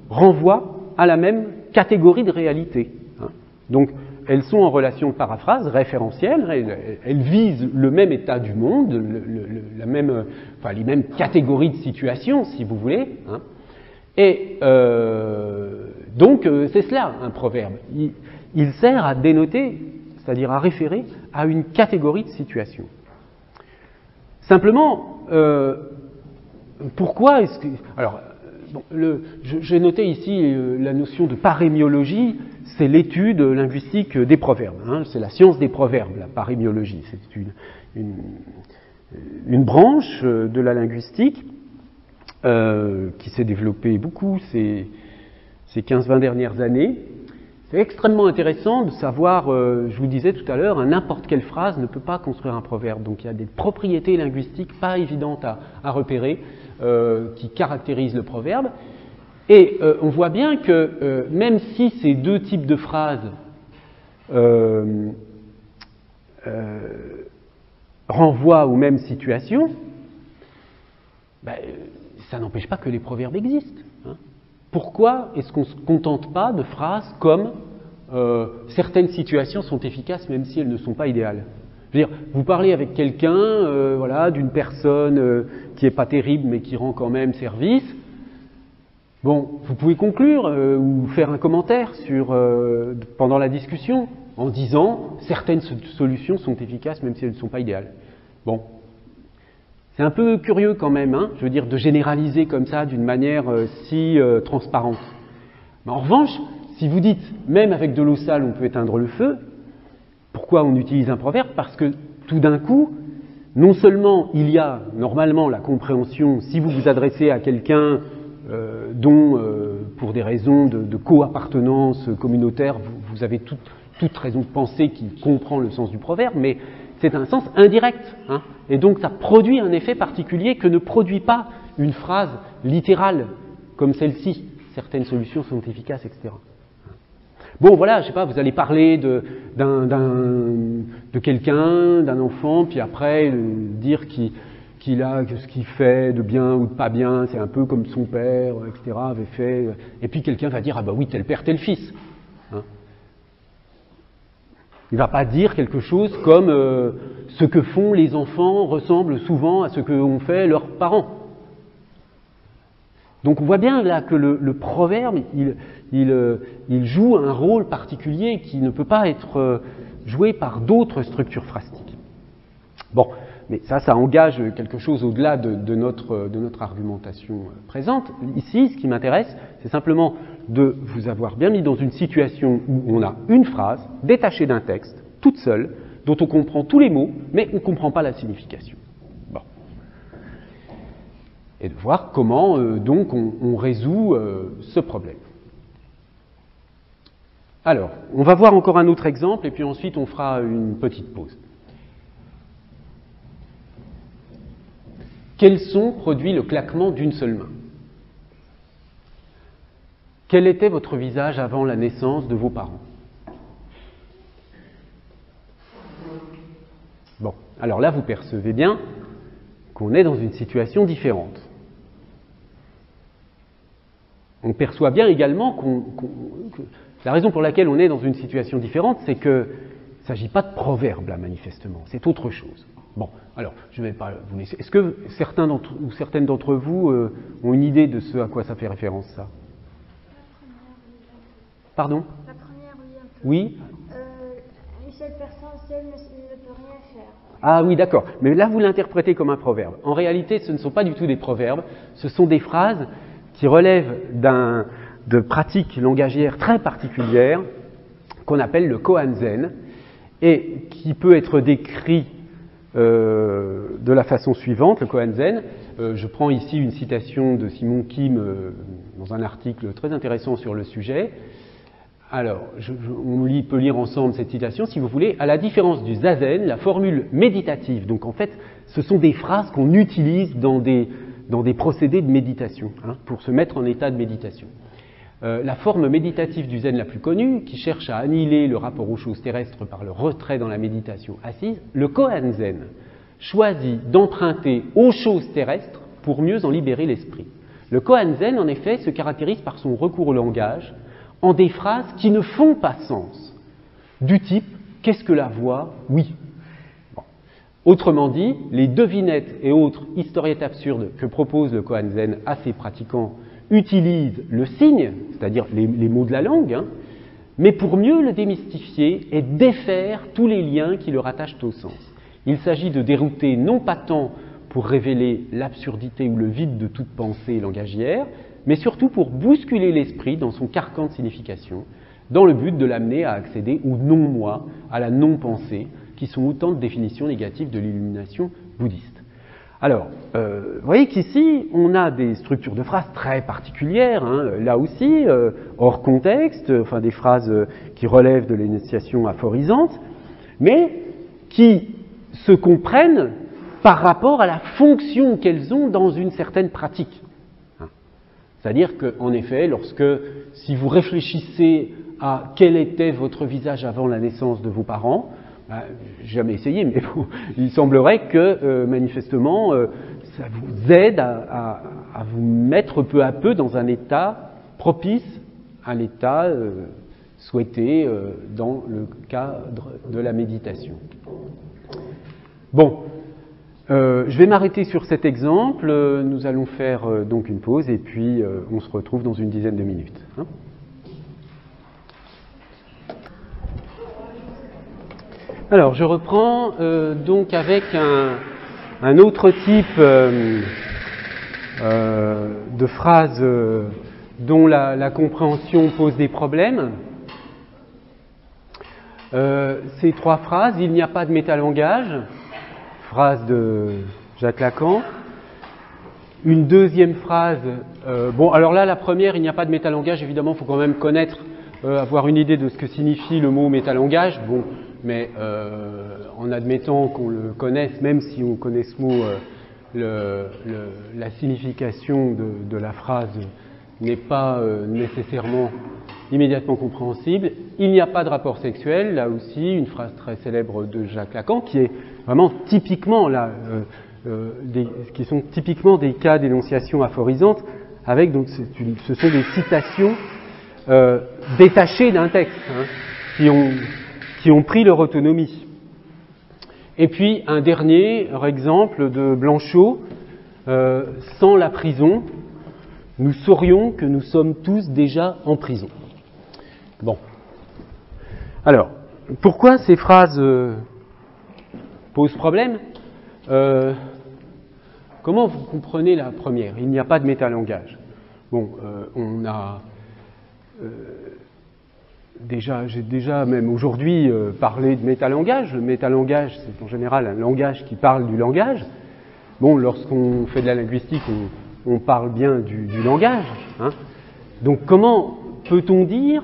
renvoient à la même catégorie de réalité. Hein. Donc, elles sont en relation de paraphrase référentielle, elles visent le même état du monde, les mêmes catégories de situations, si vous voulez. Hein. Et donc, c'est cela, un proverbe. Il sert à dénoter, c'est-à-dire à référer à une catégorie de situations. Simplement, pourquoi est-ce que... Alors, bon, j'ai noté ici la notion de parémiologie, c'est l'étude linguistique des proverbes. Hein, c'est la science des proverbes, la parémiologie. C'est une branche de la linguistique qui s'est développée beaucoup ces 15-20 dernières années. C'est extrêmement intéressant de savoir, je vous disais tout à l'heure, n'importe quelle phrase ne peut pas construire un proverbe. Donc il y a des propriétés linguistiques pas évidentes à repérer qui caractérisent le proverbe. Et on voit bien que même si ces deux types de phrases renvoient aux mêmes situations, ça n'empêche pas que les proverbes existent. Hein. Pourquoi est-ce qu'on ne se contente pas de phrases comme certaines situations sont efficaces même si elles ne sont pas idéales ? Je veux dire, vous parlez avec quelqu'un, voilà, d'une personne qui n'est pas terrible mais qui rend quand même service. Bon, vous pouvez conclure ou faire un commentaire pendant la discussion en disant certaines solutions sont efficaces même si elles ne sont pas idéales. Bon, c'est un peu curieux quand même, hein, je veux dire, de généraliser comme ça d'une manière si transparente. Mais en revanche, si vous dites même avec de l'eau sale on peut éteindre le feu, pourquoi on utilise un proverbe ? Parce que tout d'un coup, non seulement il y a normalement la compréhension, si vous vous adressez à quelqu'un dont, pour des raisons de co-appartenance communautaire, vous avez toute raison de penser qu'il comprend le sens du proverbe, mais c'est un sens indirect. Hein, et donc ça produit un effet particulier que ne produit pas une phrase littérale comme celle-ci. Certaines solutions sont efficaces, etc. Bon, voilà, je sais pas, vous allez parler de quelqu'un, d'un enfant, puis après dire qu'il ce qu'il fait de bien ou de pas bien, c'est un peu comme son père, etc., avait fait. Et puis quelqu'un va dire, ah bah oui, tel père, tel fils. Hein. Il ne va pas dire quelque chose comme ce que font les enfants ressemble souvent à ce qu'ont fait leurs parents. Donc on voit bien là que le proverbe, il joue un rôle particulier qui ne peut pas être joué par d'autres structures phrastiques. Bon, mais ça engage quelque chose au-delà de notre argumentation présente. Ici, ce qui m'intéresse, c'est simplement de vous avoir bien mis dans une situation où on a une phrase détachée d'un texte, toute seule, dont on comprend tous les mots, mais on ne comprend pas la signification. Bon. Et de voir comment donc on résout ce problème. Alors, on va voir encore un autre exemple, et puis ensuite on fera une petite pause. Quel son produit le claquement d'une seule main? Quel était votre visage avant la naissance de vos parents? Bon, alors là vous percevez bien qu'on est dans une situation différente. On perçoit bien également que la raison pour laquelle on est dans une situation différente, c'est qu'il ne s'agit pas de proverbe là manifestement, c'est autre chose. Bon, alors, je ne vais pas vous laisser. Est-ce que certains ou certaines d'entre vous ont une idée de ce à quoi ça fait référence, ça? Pardon? La première, oui, un peu. Oui? Une seule personne seule ne peut rien faire. Ah oui, d'accord. Mais là, vous l'interprétez comme un proverbe. En réalité, ce ne sont pas du tout des proverbes, ce sont des phrases qui relèvent de pratiques langagières très particulières qu'on appelle le koan-zen et qui peut être décrit de la façon suivante, le koan-zen. Je prends ici une citation de Simon Kim dans un article très intéressant sur le sujet. Alors, on peut lire ensemble cette citation si vous voulez. À la différence du zazen, la formule méditative, donc en fait, ce sont des phrases qu'on utilise dans des procédés de méditation, hein, pour se mettre en état de méditation. La forme méditative du zen la plus connue, qui cherche à annihiler le rapport aux choses terrestres par le retrait dans la méditation assise, le koan-zen choisit d'emprunter aux choses terrestres pour mieux en libérer l'esprit. Le koan-zen, en effet, se caractérise par son recours au langage en des phrases qui ne font pas sens, du type « qu'est-ce que la voix? Oui ». Bon. Autrement dit, les devinettes et autres historiettes absurdes que propose le koan-zen à ses pratiquants utilisent le signe, c'est-à-dire les mots de la langue, hein, mais pour mieux le démystifier et défaire tous les liens qui le rattachent au sens. Il s'agit de dérouter non pas tant pour révéler l'absurdité ou le vide de toute pensée langagière, mais surtout pour bousculer l'esprit dans son carcan de signification, dans le but de l'amener à accéder au non-moi, à la non-pensée, qui sont autant de définitions négatives de l'illumination bouddhiste. Alors, vous voyez qu'ici, on a des structures de phrases très particulières, hein, là aussi, hors contexte, enfin des phrases qui relèvent de l'initiation aphorisante, mais qui se comprennent par rapport à la fonction qu'elles ont dans une certaine pratique. C'est-à-dire qu'en effet, si vous réfléchissez à quel était votre visage avant la naissance de vos parents, j'ai jamais essayé, mais bon, il semblerait que manifestement, ça vous aide à vous mettre peu à peu dans un état propice à l'état souhaité dans le cadre de la méditation. Bon, je vais m'arrêter sur cet exemple. Nous allons faire donc une pause et puis on se retrouve dans une dizaine de minutes. Hein. Alors, je reprends donc avec un autre type de phrase dont la compréhension pose des problèmes. Ces trois phrases, il n'y a pas de métalangage, phrase de Jacques Lacan. Une deuxième phrase, bon alors là la première, il n'y a pas de métalangage, évidemment il faut quand même connaître, avoir une idée de ce que signifie le mot métalangage, bon, mais en admettant qu'on le connaisse, même si on connaît ce mot, la signification de la phrase n'est pas nécessairement immédiatement compréhensible. Il n'y a pas de rapport sexuel, là aussi, une phrase très célèbre de Jacques Lacan, qui est vraiment typiquement là, qui sont typiquement des cas d'énonciation aphorisante, avec donc ce sont des citations détachées d'un texte, qui ont pris leur autonomie. Et puis un dernier exemple de Blanchot, sans la prison, nous saurions que nous sommes tous déjà en prison. Bon. Alors, pourquoi ces phrases posent problème ? Comment vous comprenez la première ? Il n'y a pas de métalangage. Bon, on a j'ai déjà même aujourd'hui parlé de métalangage. Le métalangage, c'est en général un langage qui parle du langage. Bon, lorsqu'on fait de la linguistique, on parle bien du langage. Donc, comment peut-on dire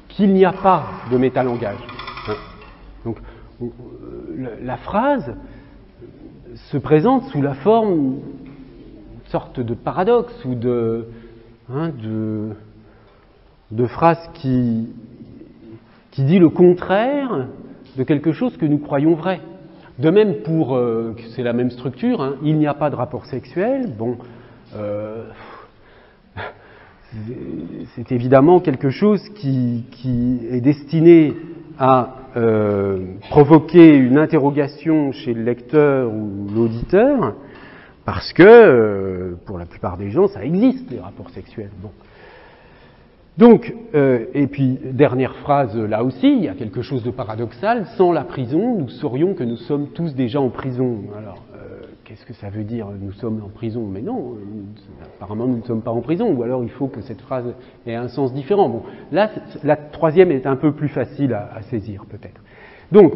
qu'il n'y a pas de métalangage ? Donc, la phrase se présente sous la forme d'une sorte de paradoxe ou de phrase qui dit le contraire de quelque chose que nous croyons vrai. De même pour, c'est la même structure, il n'y a pas de rapport sexuel. Bon, c'est évidemment quelque chose qui est destiné à provoquer une interrogation chez le lecteur ou l'auditeur, parce que pour la plupart des gens, ça existe, les rapports sexuels. Bon. Donc, et puis, dernière phrase, là aussi, il y a quelque chose de paradoxal. Sans la prison, nous saurions que nous sommes tous déjà en prison. Alors, qu'est-ce que ça veut dire, nous sommes en prison ? Mais non, apparemment, nous ne sommes pas en prison. Ou alors, il faut que cette phrase ait un sens différent. Bon, là, la troisième est un peu plus facile à saisir, peut-être. Donc,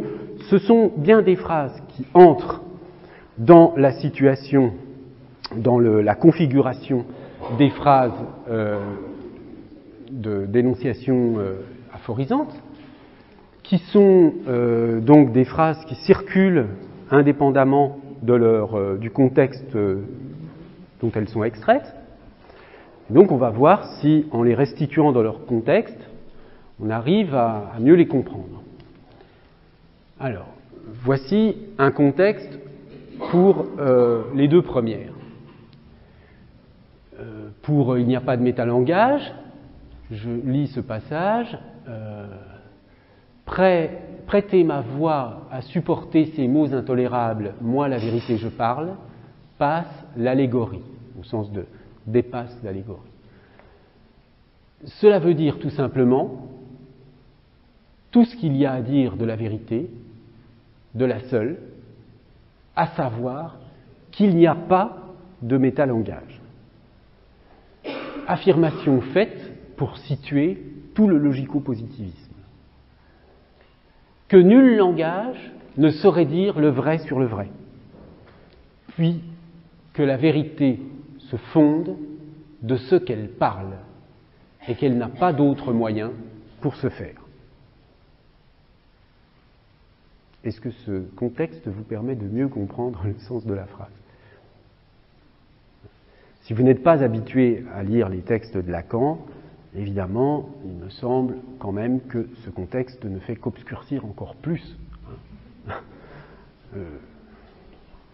ce sont bien des phrases qui entrent dans la situation, dans la configuration des phrases d'énonciation aphorisante, qui sont donc des phrases qui circulent indépendamment du contexte dont elles sont extraites. Et donc on va voir si, en les restituant dans leur contexte, on arrive à mieux les comprendre. Alors, voici un contexte pour les deux premières. Pour il n'y a pas de métalangage, je lis ce passage. Prêtez ma voix à supporter ces mots intolérables, moi la vérité je parle, passe l'allégorie, au sens de dépasse l'allégorie. Cela veut dire tout simplement tout ce qu'il y a à dire de la vérité, de la seule, à savoir qu'il n'y a pas de métalangage. Affirmation faite pour situer tout le logico-positivisme. Que nul langage ne saurait dire le vrai sur le vrai, puis que la vérité se fonde de ce qu'elle parle et qu'elle n'a pas d'autre moyen pour se faire. Est-ce que ce contexte vous permet de mieux comprendre le sens de la phrase ? Si vous n'êtes pas habitué à lire les textes de Lacan, évidemment, il me semble quand même que ce contexte ne fait qu'obscurcir encore plus.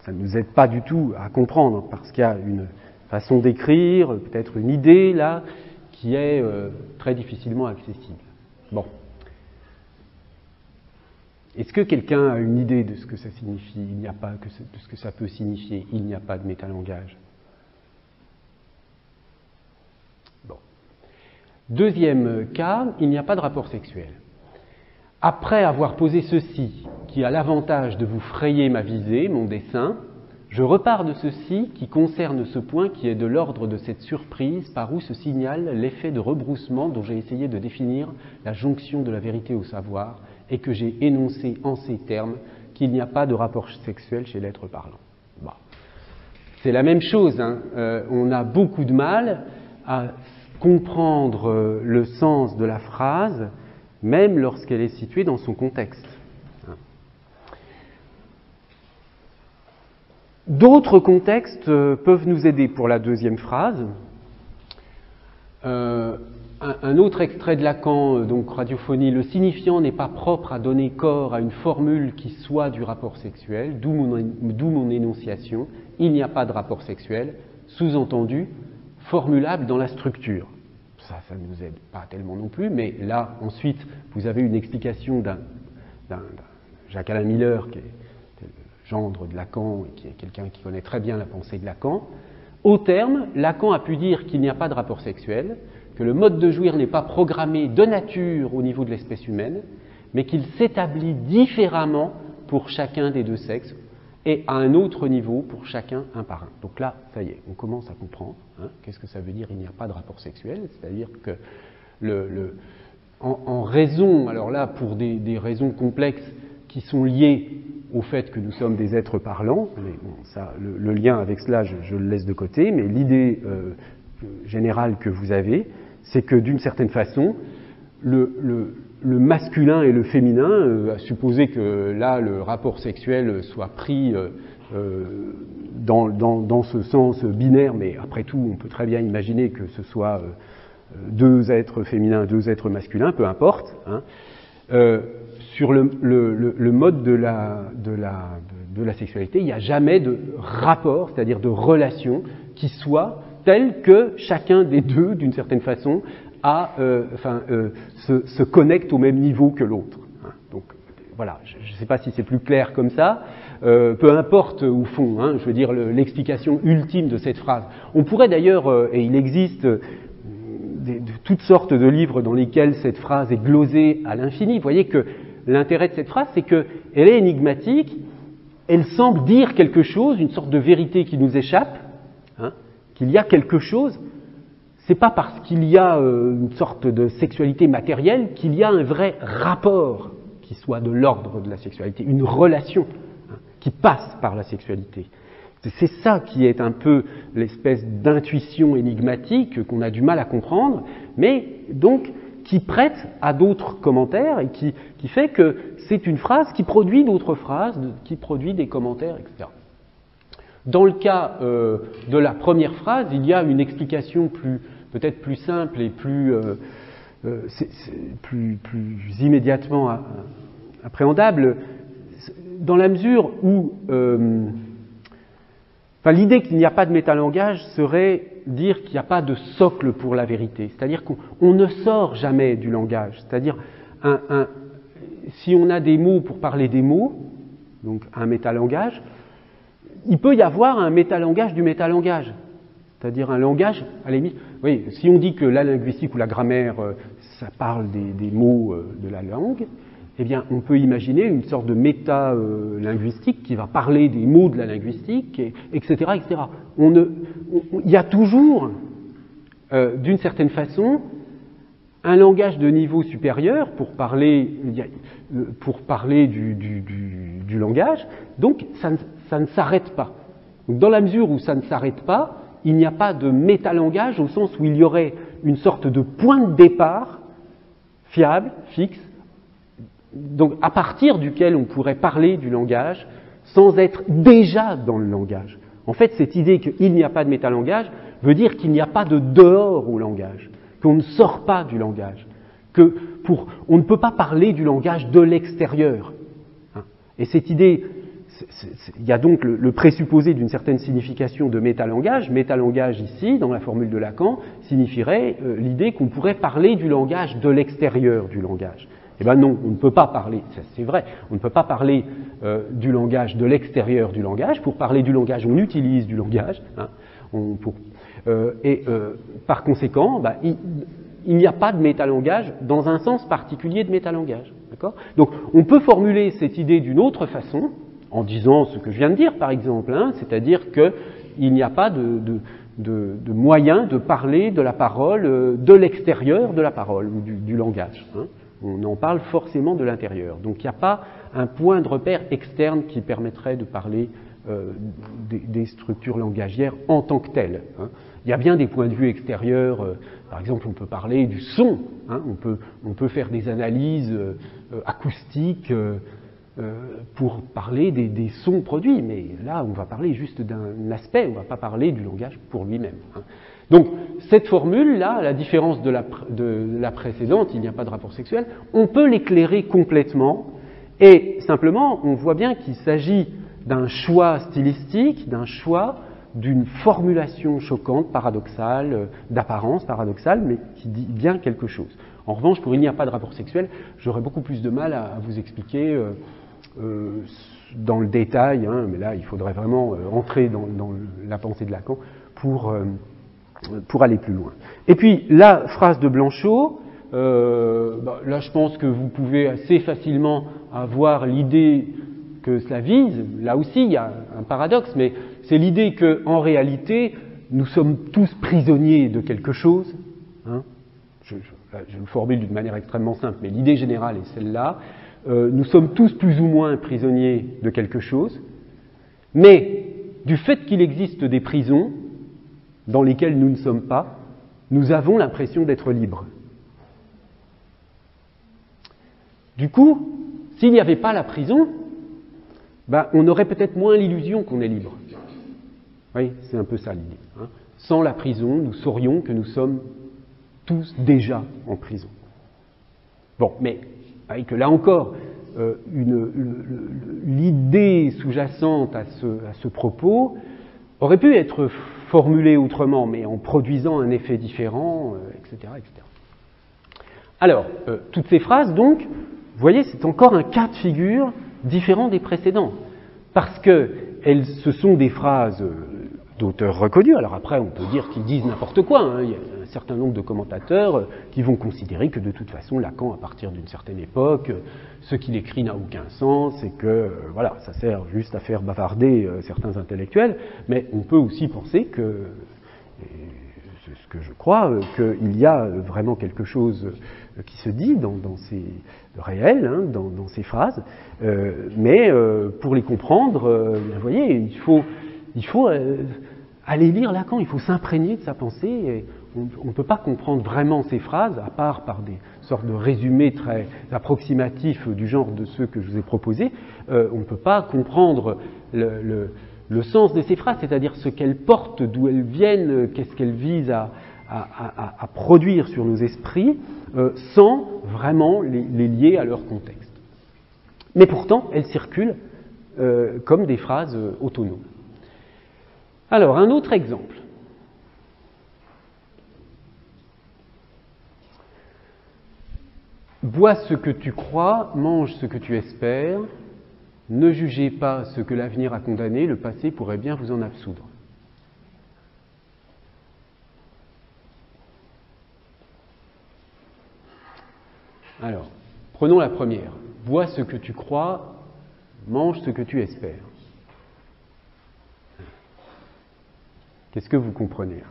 Ça ne nous aide pas du tout à comprendre, parce qu'il y a une façon d'écrire, peut-être une idée là, qui est très difficilement accessible. Bon. Est-ce que quelqu'un a une idée de ce que ça signifie ? Il n'y a pas de ce que ça peut signifier. Il n'y a pas de métalangage. Bon. Deuxième cas, il n'y a pas de rapport sexuel. Après avoir posé ceci, qui a l'avantage de vous frayer ma visée, mon dessin, je repars de ceci qui concerne ce point qui est de l'ordre de cette surprise par où se signale l'effet de rebroussement dont j'ai essayé de définir la jonction de la vérité au savoir et que j'ai énoncé en ces termes qu'il n'y a pas de rapport sexuel chez l'être parlant. Bon. C'est la même chose, hein. On a beaucoup de mal à comprendre le sens de la phrase, même lorsqu'elle est située dans son contexte. D'autres contextes peuvent nous aider pour la deuxième phrase. un autre extrait de Lacan, donc Radiophonie, le signifiant n'est pas propre à donner corps à une formule qui soit du rapport sexuel, d'où mon énonciation, il n'y a pas de rapport sexuel, sous-entendu, formulable dans la structure. Ça ne nous aide pas tellement non plus, mais là, ensuite, vous avez une explication d'un Jacques-Alain Miller, qui est le gendre de Lacan, et qui est quelqu'un qui connaît très bien la pensée de Lacan. Au terme, Lacan a pu dire qu'il n'y a pas de rapport sexuel, que le mode de jouir n'est pas programmé de nature au niveau de l'espèce humaine, mais qu'il s'établit différemment pour chacun des deux sexes et à un autre niveau pour chacun un par un. Donc là, ça y est, on commence à comprendre. Qu'est-ce que ça veut dire il n'y a pas de rapport sexuel? C'est-à-dire que en raison, alors là, pour des raisons complexes qui sont liées au fait que nous sommes des êtres parlants, mais bon, ça, le lien avec cela, je le laisse de côté, mais l'idée générale que vous avez, c'est que d'une certaine façon, le masculin et le féminin, à supposer que là le rapport sexuel soit pris dans ce sens binaire, mais après tout on peut très bien imaginer que ce soit deux êtres féminins, deux êtres masculins, peu importe, sur le mode de la sexualité, il n'y a jamais de rapport, c'est-à-dire de relation qui soit tel que chacun des deux, d'une certaine façon, se connecte au même niveau que l'autre. Donc voilà, je ne sais pas si c'est plus clair comme ça, peu importe au fond, je veux dire l'explication ultime de cette phrase. On pourrait d'ailleurs, et il existe toutes sortes de livres dans lesquels cette phrase est glosée à l'infini. Vous voyez que l'intérêt de cette phrase, c'est qu'elle est énigmatique, elle semble dire quelque chose, une sorte de vérité qui nous échappe, qu'il y a quelque chose. C'est pas parce qu'il y a une sorte de sexualité matérielle qu'il y a un vrai rapport qui soit de l'ordre de la sexualité, une relation qui passe par la sexualité. C'est ça qui est un peu l'espèce d'intuition énigmatique qu'on a du mal à comprendre, mais donc qui prête à d'autres commentaires et qui fait que c'est une phrase qui produit d'autres phrases, qui produit des commentaires, etc. Dans le cas de la première phrase, il y a une explication peut-être plus simple et plus immédiatement appréhendable, dans la mesure où l'idée qu'il n'y a pas de métalangage serait dire qu'il n'y a pas de socle pour la vérité, c'est-à-dire qu'on ne sort jamais du langage, c'est-à-dire si on a des mots pour parler des mots, donc un métalangage, il peut y avoir un métalangage du métalangage, c'est-à-dire un langage, à la limite, oui, si on dit que la linguistique ou la grammaire, ça parle des mots de la langue, eh bien, on peut imaginer une sorte de méta-linguistique qui va parler des mots de la linguistique, etc., etc. Il y a toujours, d'une certaine façon, un langage de niveau supérieur pour parler du langage, donc ça ne s'arrête pas. Donc, dans la mesure où ça ne s'arrête pas, il n'y a pas de métalangage au sens où il y aurait une sorte de point de départ fiable, fixe, donc à partir duquel on pourrait parler du langage sans être déjà dans le langage. En fait, cette idée qu'il n'y a pas de métalangage veut dire qu'il n'y a pas de dehors au langage, qu'on ne sort pas du langage, on ne peut pas parler du langage de l'extérieur. Et cette idée, il y a donc le présupposé d'une certaine signification de métalangage. Métalangage ici, dans la formule de Lacan, signifierait l'idée qu'on pourrait parler du langage de l'extérieur du langage. Eh bien non, on ne peut pas parler, c'est vrai, on ne peut pas parler du langage de l'extérieur du langage. Pour parler du langage, on utilise du langage. Par conséquent, il n'y a pas de métalangage dans un sens particulier de métalangage. D'accord ? Donc on peut formuler cette idée d'une autre façon, en disant ce que je viens de dire par exemple, c'est-à-dire qu'il n'y a pas de moyen de parler de la parole de l'extérieur de la parole ou du langage. On en parle forcément de l'intérieur. Donc il n'y a pas un point de repère externe qui permettrait de parler des structures langagières en tant que telles. Il y a bien des points de vue extérieurs. Par exemple, on peut parler du son. On peut faire des analyses acoustiques pour parler des sons produits, mais là on va parler juste d'un aspect, on ne va pas parler du langage pour lui-même. Hein. Donc cette formule-là, à la différence de la précédente, il n'y a pas de rapport sexuel, on peut l'éclairer complètement, et simplement on voit bien qu'il s'agit d'un choix stylistique, d'un choix d'une formulation choquante, paradoxale, d'apparence paradoxale, mais qui dit bien quelque chose. En revanche, pour il n'y a pas de rapport sexuel, j'aurais beaucoup plus de mal à vous expliquer dans le détail, hein, mais là il faudrait vraiment entrer dans la pensée de Lacan pour aller plus loin. Et puis la phrase de Blanchot, là je pense que vous pouvez assez facilement avoir l'idée que cela vise. Là aussi il y a un paradoxe, mais c'est l'idée qu'en réalité nous sommes tous prisonniers de quelque chose. Hein. Je le formule d'une manière extrêmement simple, mais l'idée générale est celle-là. Nous sommes tous plus ou moins prisonniers de quelque chose, mais du fait qu'il existe des prisons dans lesquelles nous ne sommes pas, nous avons l'impression d'être libres. Du coup, s'il n'y avait pas la prison, on aurait peut-être moins l'illusion qu'on est libre. Oui, c'est un peu ça l'idée. Hein. Sans la prison, nous saurions que nous sommes tous déjà en prison. Bon, mais que là encore, l'idée sous-jacente à ce propos aurait pu être formulée autrement, mais en produisant un effet différent, etc., etc. Alors, toutes ces phrases, donc, vous voyez, c'est encore un cas de figure différent des précédents, parce que ce sont des phrases d'auteurs reconnus. Alors après, on peut dire qu'ils disent n'importe quoi. Hein. Il y a un certain nombre de commentateurs qui vont considérer que de toute façon, Lacan, à partir d'une certaine époque, ce qu'il écrit n'a aucun sens et que voilà, ça sert juste à faire bavarder certains intellectuels. Mais on peut aussi penser que, et c'est ce que je crois, qu'il y a vraiment quelque chose qui se dit dans ces réels, hein, dans ces phrases. Mais pour les comprendre, vous voyez, il faut aller lire Lacan, il faut s'imprégner de sa pensée. Et on ne peut pas comprendre vraiment ces phrases, à part par des sortes de résumés très approximatifs du genre de ceux que je vous ai proposés. On ne peut pas comprendre le sens de ces phrases, c'est-à-dire ce qu'elles portent, d'où elles viennent, qu'est-ce qu'elles visent à produire sur nos esprits, sans vraiment les lier à leur contexte. Mais pourtant, elles circulent comme des phrases autonomes. Alors, un autre exemple. Bois ce que tu crois, mange ce que tu espères, ne jugez pas ce que l'avenir a condamné, le passé pourrait bien vous en absoudre. Alors, prenons la première. Bois ce que tu crois, mange ce que tu espères. Qu'est-ce que vous comprenez?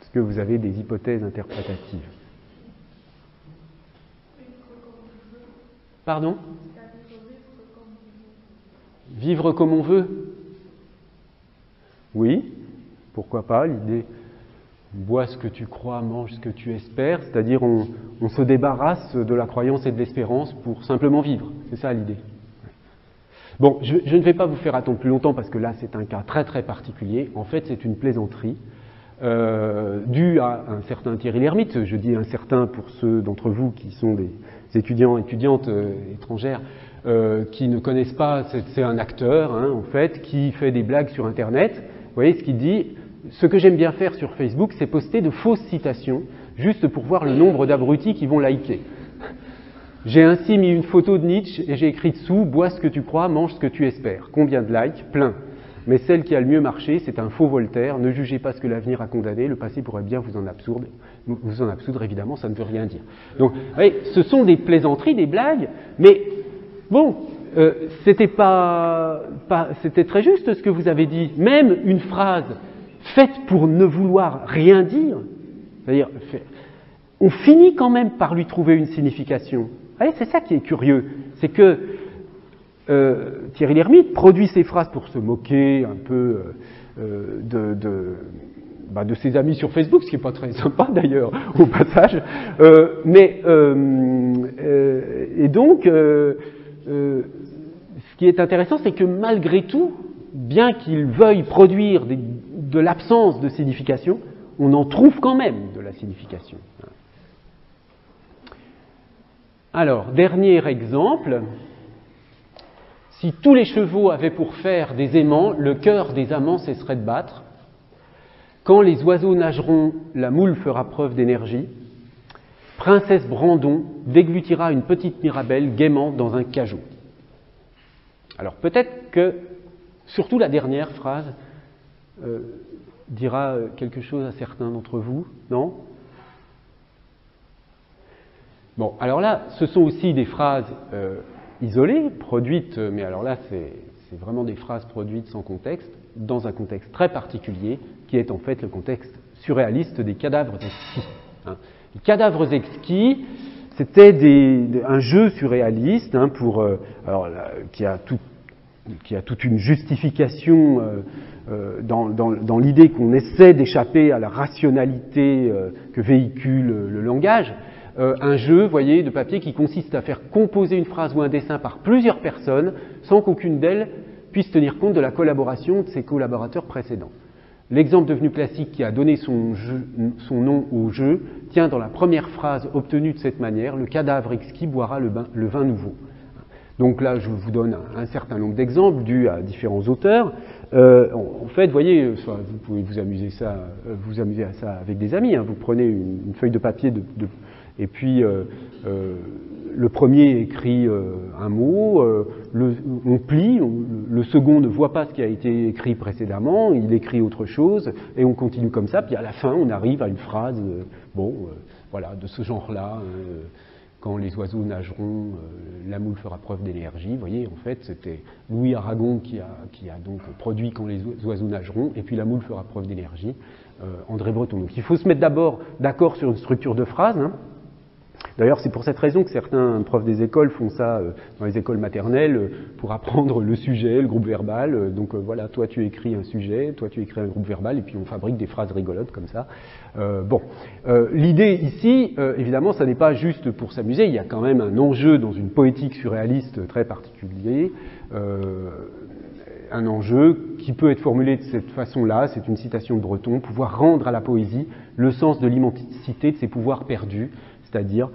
Est-ce que vous avez des hypothèses interprétatives? Pardon? Vivre comme on veut? Oui, pourquoi pas, l'idée bois ce que tu crois, mange ce que tu espères, c'est-à-dire on se débarrasse de la croyance et de l'espérance pour simplement vivre, c'est ça l'idée. Bon, je ne vais pas vous faire attendre plus longtemps parce que là c'est un cas très très particulier. En fait c'est une plaisanterie due à un certain Thierry Lhermitte. Je dis un certain pour ceux d'entre vous qui sont des étudiants et étudiantes étrangères qui ne connaissent pas, c'est un acteur hein, en fait qui fait des blagues sur internet. Vous voyez ce qu'il dit? Ce que j'aime bien faire sur Facebook, c'est poster de fausses citations juste pour voir le nombre d'abrutis qui vont liker. J'ai ainsi mis une photo de Nietzsche et j'ai écrit dessous « Bois ce que tu crois, mange ce que tu espères ». Combien de likes? Plein. Mais celle qui a le mieux marché, c'est un faux Voltaire. Ne jugez pas ce que l'avenir a condamné, le passé pourrait bien vous en absoudre, évidemment, ça ne veut rien dire. Donc, vous voyez, ce sont des plaisanteries, des blagues, mais bon, c'était très juste ce que vous avez dit. Même une phrase faite pour ne vouloir rien dire, c'est-à-dire, on finit quand même par lui trouver une signification. Allez, c'est ça qui est curieux, c'est que Thierry Lhermitte produit ces phrases pour se moquer un peu de ses amis sur Facebook, ce qui n'est pas très sympa d'ailleurs au passage. Et donc, ce qui est intéressant, c'est que malgré tout, bien qu'il veuille produire de l'absence de signification, on en trouve quand même de la signification. Alors, dernier exemple. Si tous les chevaux avaient pour faire des aimants, le cœur des amants cesserait de battre. Quand les oiseaux nageront, la moule fera preuve d'énergie. Princesse Brandon déglutira une petite Mirabelle gaiement dans un cajot. Alors peut-être que, surtout la dernière phrase, dira quelque chose à certains d'entre vous, non ? Bon, alors là, ce sont aussi des phrases isolées, produites, mais alors là, c'est vraiment des phrases produites sans contexte, dans un contexte très particulier, qui est en fait le contexte surréaliste des cadavres exquis. Hein. Les cadavres exquis, c'était un jeu surréaliste qui a toute une justification dans l'idée qu'on essaie d'échapper à la rationalité que véhicule le langage. Un jeu, voyez, de papier qui consiste à faire composer une phrase ou un dessin par plusieurs personnes sans qu'aucune d'elles puisse tenir compte de la collaboration de ses collaborateurs précédents. L'exemple devenu classique qui a donné son nom au jeu tient dans la première phrase obtenue de cette manière: le cadavre exquis boira le vin nouveau. Donc là, je vous donne un certain nombre d'exemples dus à différents auteurs. En fait, vous voyez, vous pouvez vous amuser à ça avec des amis. Hein. Vous prenez une feuille de papier et puis le premier écrit un mot, on plie, le second ne voit pas ce qui a été écrit précédemment, il écrit autre chose, et on continue comme ça, puis à la fin on arrive à une phrase, voilà, de ce genre-là, quand les oiseaux nageront, la moule fera preuve d'énergie. Vous voyez, en fait, c'était Louis Aragon qui a donc produit Quand les oiseaux nageront, et puis la moule fera preuve d'énergie, André Breton. Donc il faut se mettre d'abord d'accord sur une structure de phrase, hein. D'ailleurs, c'est pour cette raison que certains profs des écoles font ça dans les écoles maternelles pour apprendre le sujet, le groupe verbal. Donc voilà, toi tu écris un sujet, toi tu écris un groupe verbal, et puis on fabrique des phrases rigolotes comme ça. L'idée ici, évidemment, ça n'est pas juste pour s'amuser, il y a quand même un enjeu dans une poétique surréaliste très particulier, un enjeu qui peut être formulé de cette façon-là, c'est une citation de Breton: pouvoir rendre à la poésie le sens de l'immensité de ses pouvoirs perdus, c'est-à-dire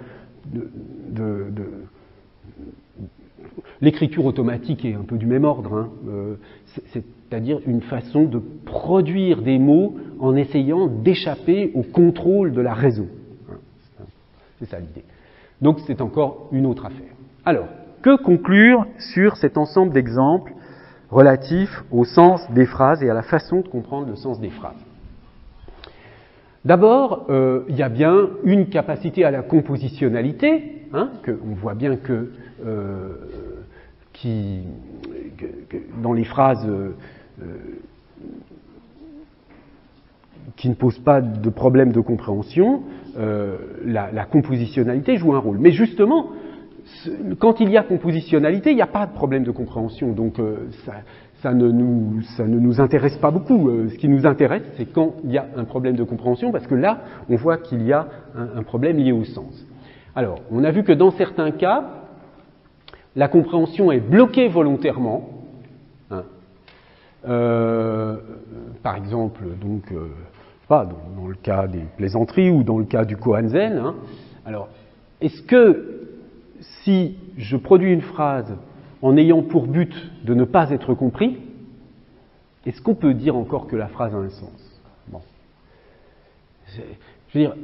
l'écriture automatique est un peu du même ordre, hein. C'est-à-dire une façon de produire des mots en essayant d'échapper au contrôle de la raison. C'est ça l'idée. Donc c'est encore une autre affaire. Alors, que conclure sur cet ensemble d'exemples relatifs au sens des phrases et à la façon de comprendre le sens des phrases ? D'abord, il y a bien une capacité à la compositionnalité, hein, on voit bien que dans les phrases qui ne posent pas de problème de compréhension, la compositionnalité joue un rôle. Mais justement, quand il y a compositionnalité, il n'y a pas de problème de compréhension, donc ça ne nous intéresse pas beaucoup. Ce qui nous intéresse, c'est quand il y a un problème de compréhension, parce que là, on voit qu'il y a un problème lié au sens. Alors, on a vu que dans certains cas, la compréhension est bloquée volontairement. Hein. Par exemple, donc, dans le cas des plaisanteries ou dans le cas du Kohanzen. Hein. Alors, est-ce que si je produis une phrase en ayant pour but de ne pas être compris, est-ce qu'on peut dire encore que la phrase a un sens ? Bon. Je veux dire,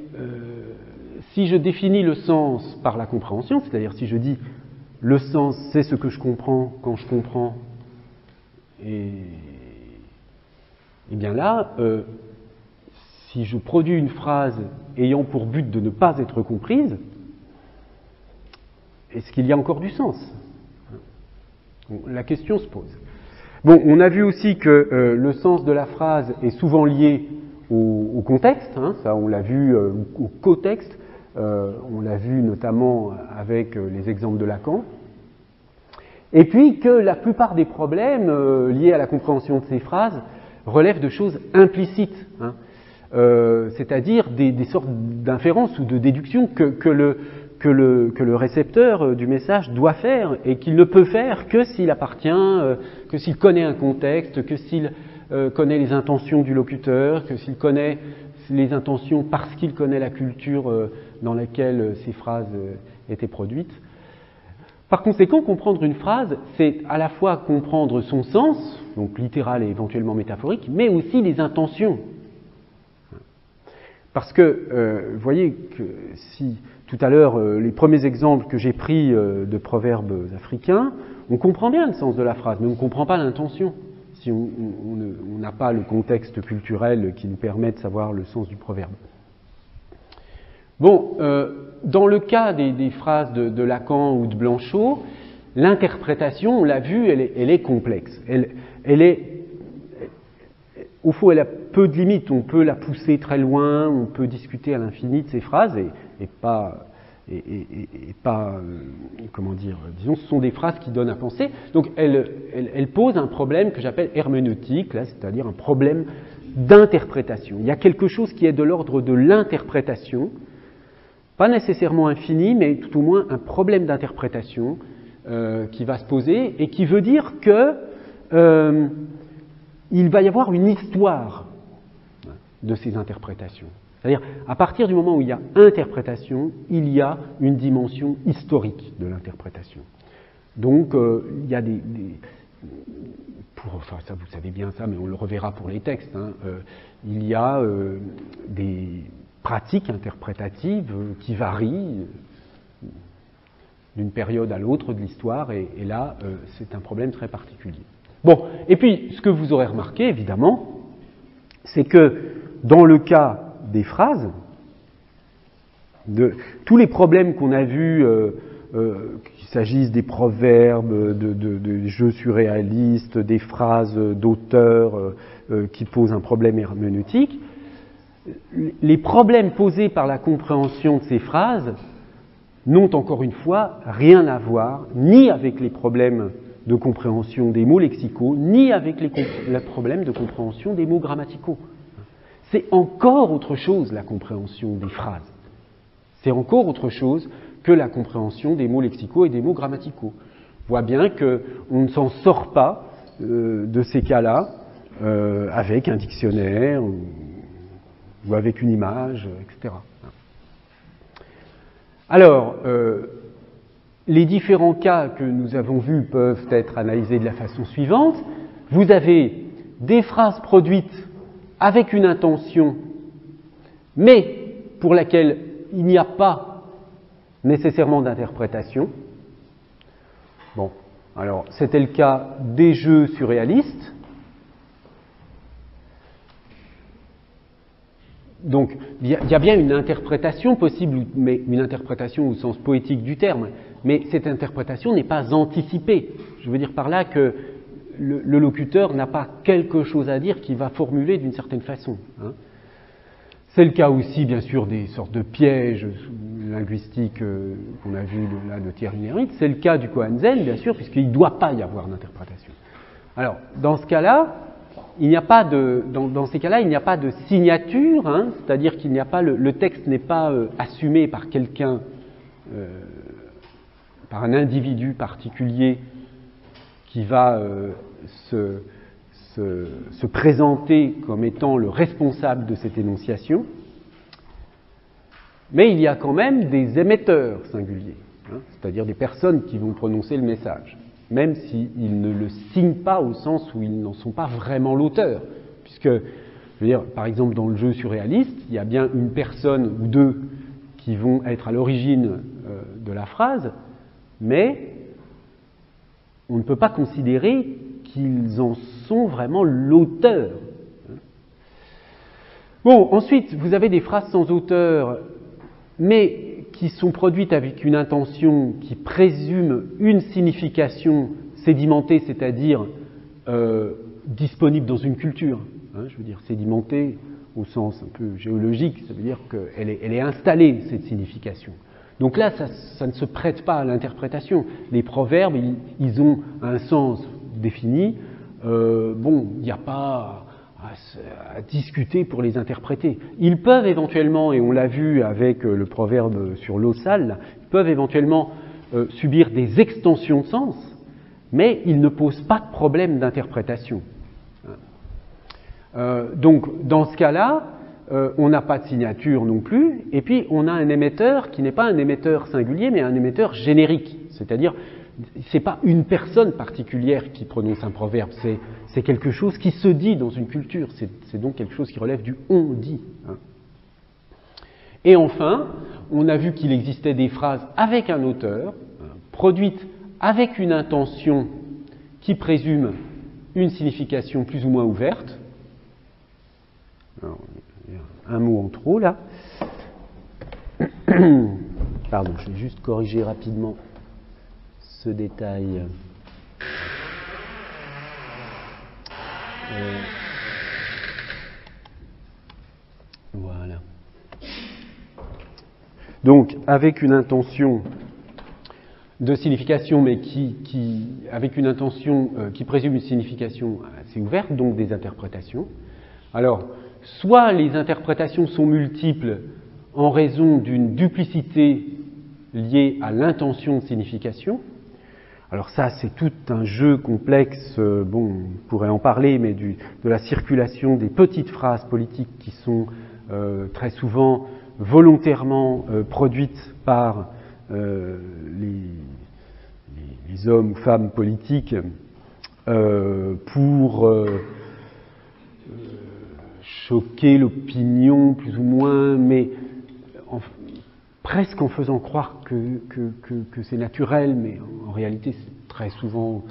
si je définis le sens par la compréhension, c'est-à-dire si je dis le sens c'est ce que je comprends quand je comprends, et bien là, si je produis une phrase ayant pour but de ne pas être comprise, est-ce qu'il y a encore du sens ? La question se pose. Bon, on a vu aussi que le sens de la phrase est souvent lié au contexte, hein, ça on l'a vu, au cotexte, on l'a vu notamment avec les exemples de Lacan, et puis que la plupart des problèmes liés à la compréhension de ces phrases relèvent de choses implicites. Hein. c'est-à-dire des sortes d'inférences ou de déductions que le récepteur du message doit faire et qu'il ne peut faire que s'il appartient, que s'il connaît un contexte, que s'il connaît les intentions du locuteur, que s'il connaît les intentions parce qu'il connaît la culture dans laquelle ces phrases étaient produites. Par conséquent, comprendre une phrase, c'est à la fois comprendre son sens, donc littéral et éventuellement métaphorique, mais aussi les intentions. Parce que, vous voyez que si tout à l'heure, les premiers exemples que j'ai pris de proverbes africains, on comprend bien le sens de la phrase, mais on ne comprend pas l'intention, si on n'a pas le contexte culturel qui nous permet de savoir le sens du proverbe. Bon, dans le cas des phrases de Lacan ou de Blanchot, l'interprétation, on l'a vu, elle est complexe. Au fond, elle a peu de limites. On peut la pousser très loin, on peut discuter à l'infini de ces phrases et pas, comment dire, disons, ce sont des phrases qui donnent à penser. Donc, elle pose un problème que j'appelle herméneutique, là, c'est-à-dire un problème d'interprétation. Il y a quelque chose qui est de l'ordre de l'interprétation, pas nécessairement infini, mais tout au moins un problème d'interprétation qui va se poser et qui veut dire que il va y avoir une histoire de ces interprétations. C'est-à-dire, à partir du moment où il y a interprétation, il y a une dimension historique de l'interprétation. Donc, il y a enfin, ça, vous savez bien ça, mais on le reverra pour les textes, hein, il y a des pratiques interprétatives qui varient d'une période à l'autre de l'histoire, et là, c'est un problème très particulier. Bon, et puis, ce que vous aurez remarqué, évidemment, c'est que dans le cas des phrases, de tous les problèmes qu'on a vus, qu'il s'agisse des proverbes, de jeux surréalistes, des phrases d'auteurs qui posent un problème herméneutique, les problèmes posés par la compréhension de ces phrases n'ont encore une fois rien à voir ni avec les problèmes de compréhension des mots lexicaux, ni avec les problèmes de compréhension des mots grammaticaux. C'est encore autre chose, la compréhension des phrases. C'est encore autre chose que la compréhension des mots lexicaux et des mots grammaticaux. On voit bien qu'on ne s'en sort pas de ces cas-là avec un dictionnaire ou avec une image, etc. Alors, les différents cas que nous avons vus peuvent être analysés de la façon suivante. Vous avez des phrases produites avec une intention, mais pour laquelle il n'y a pas nécessairement d'interprétation. Bon, alors c'était le cas des jeux surréalistes. Donc, il y a bien une interprétation possible, mais une interprétation au sens poétique du terme, mais cette interprétation n'est pas anticipée. Je veux dire par là que le locuteur n'a pas quelque chose à dire qu'il va formuler d'une certaine façon. Hein. C'est le cas aussi, bien sûr, des sortes de pièges linguistiques qu'on a vus là de Thierry Lhermitte. C'est le cas du Kohansen, bien sûr, puisqu'il ne doit pas y avoir d'interprétation. Alors, dans ce cas-là, il n'y a pas dans ces cas-là, il n'y a pas de signature, hein, c'est-à-dire qu'il n'y a pas le texte n'est pas assumé par quelqu'un, par un individu particulier qui va se présenter comme étant le responsable de cette énonciation, mais il y a quand même des émetteurs singuliers, hein, c'est-à-dire des personnes qui vont prononcer le message, même s'ils ne le signent pas au sens où ils n'en sont pas vraiment l'auteur, puisque, je veux dire, par exemple dans le jeu surréaliste, il y a bien une personne ou deux qui vont être à l'origine de la phrase, mais on ne peut pas considérer qu'ils en sont vraiment l'auteur. Bon, ensuite, vous avez des phrases sans auteur, mais qui sont produites avec une intention qui présume une signification sédimentée, c'est-à-dire disponible dans une culture. Hein, je veux dire, sédimentée au sens un peu géologique, ça veut dire qu'elle est installée, cette signification. Donc là, ça ne se prête pas à l'interprétation. Les proverbes, ils ont un sens défini. Bon, il n'y a pas à discuter pour les interpréter. Ils peuvent éventuellement, et on l'a vu avec le proverbe sur l'eau sale, ils peuvent éventuellement subir des extensions de sens, mais ils ne posent pas de problème d'interprétation. Donc, dans ce cas-là, on n'a pas de signature non plus, et puis on a un émetteur qui n'est pas un émetteur singulier, mais un émetteur générique, c'est-à-dire c'est pas une personne particulière qui prononce un proverbe, c'est quelque chose qui se dit dans une culture, c'est donc quelque chose qui relève du on dit. Et enfin, on a vu qu'il existait des phrases avec un auteur, produites avec une intention qui présume une signification plus ou moins ouverte. Alors, il y a un mot en trop là. Pardon, je vais juste corriger rapidement ce détail. Voilà. Donc, avec une intention de signification, mais avec une intention qui présume une signification assez ouverte, donc des interprétations. Alors, soit les interprétations sont multiples en raison d'une duplicité liée à l'intention de signification. Alors ça, c'est tout un jeu complexe, bon, on pourrait en parler, mais de la circulation des petites phrases politiques qui sont très souvent volontairement produites par les hommes ou femmes politiques pour choquer l'opinion, plus ou moins, mais presque en faisant croire que c'est naturel, mais en réalité c'est très souvent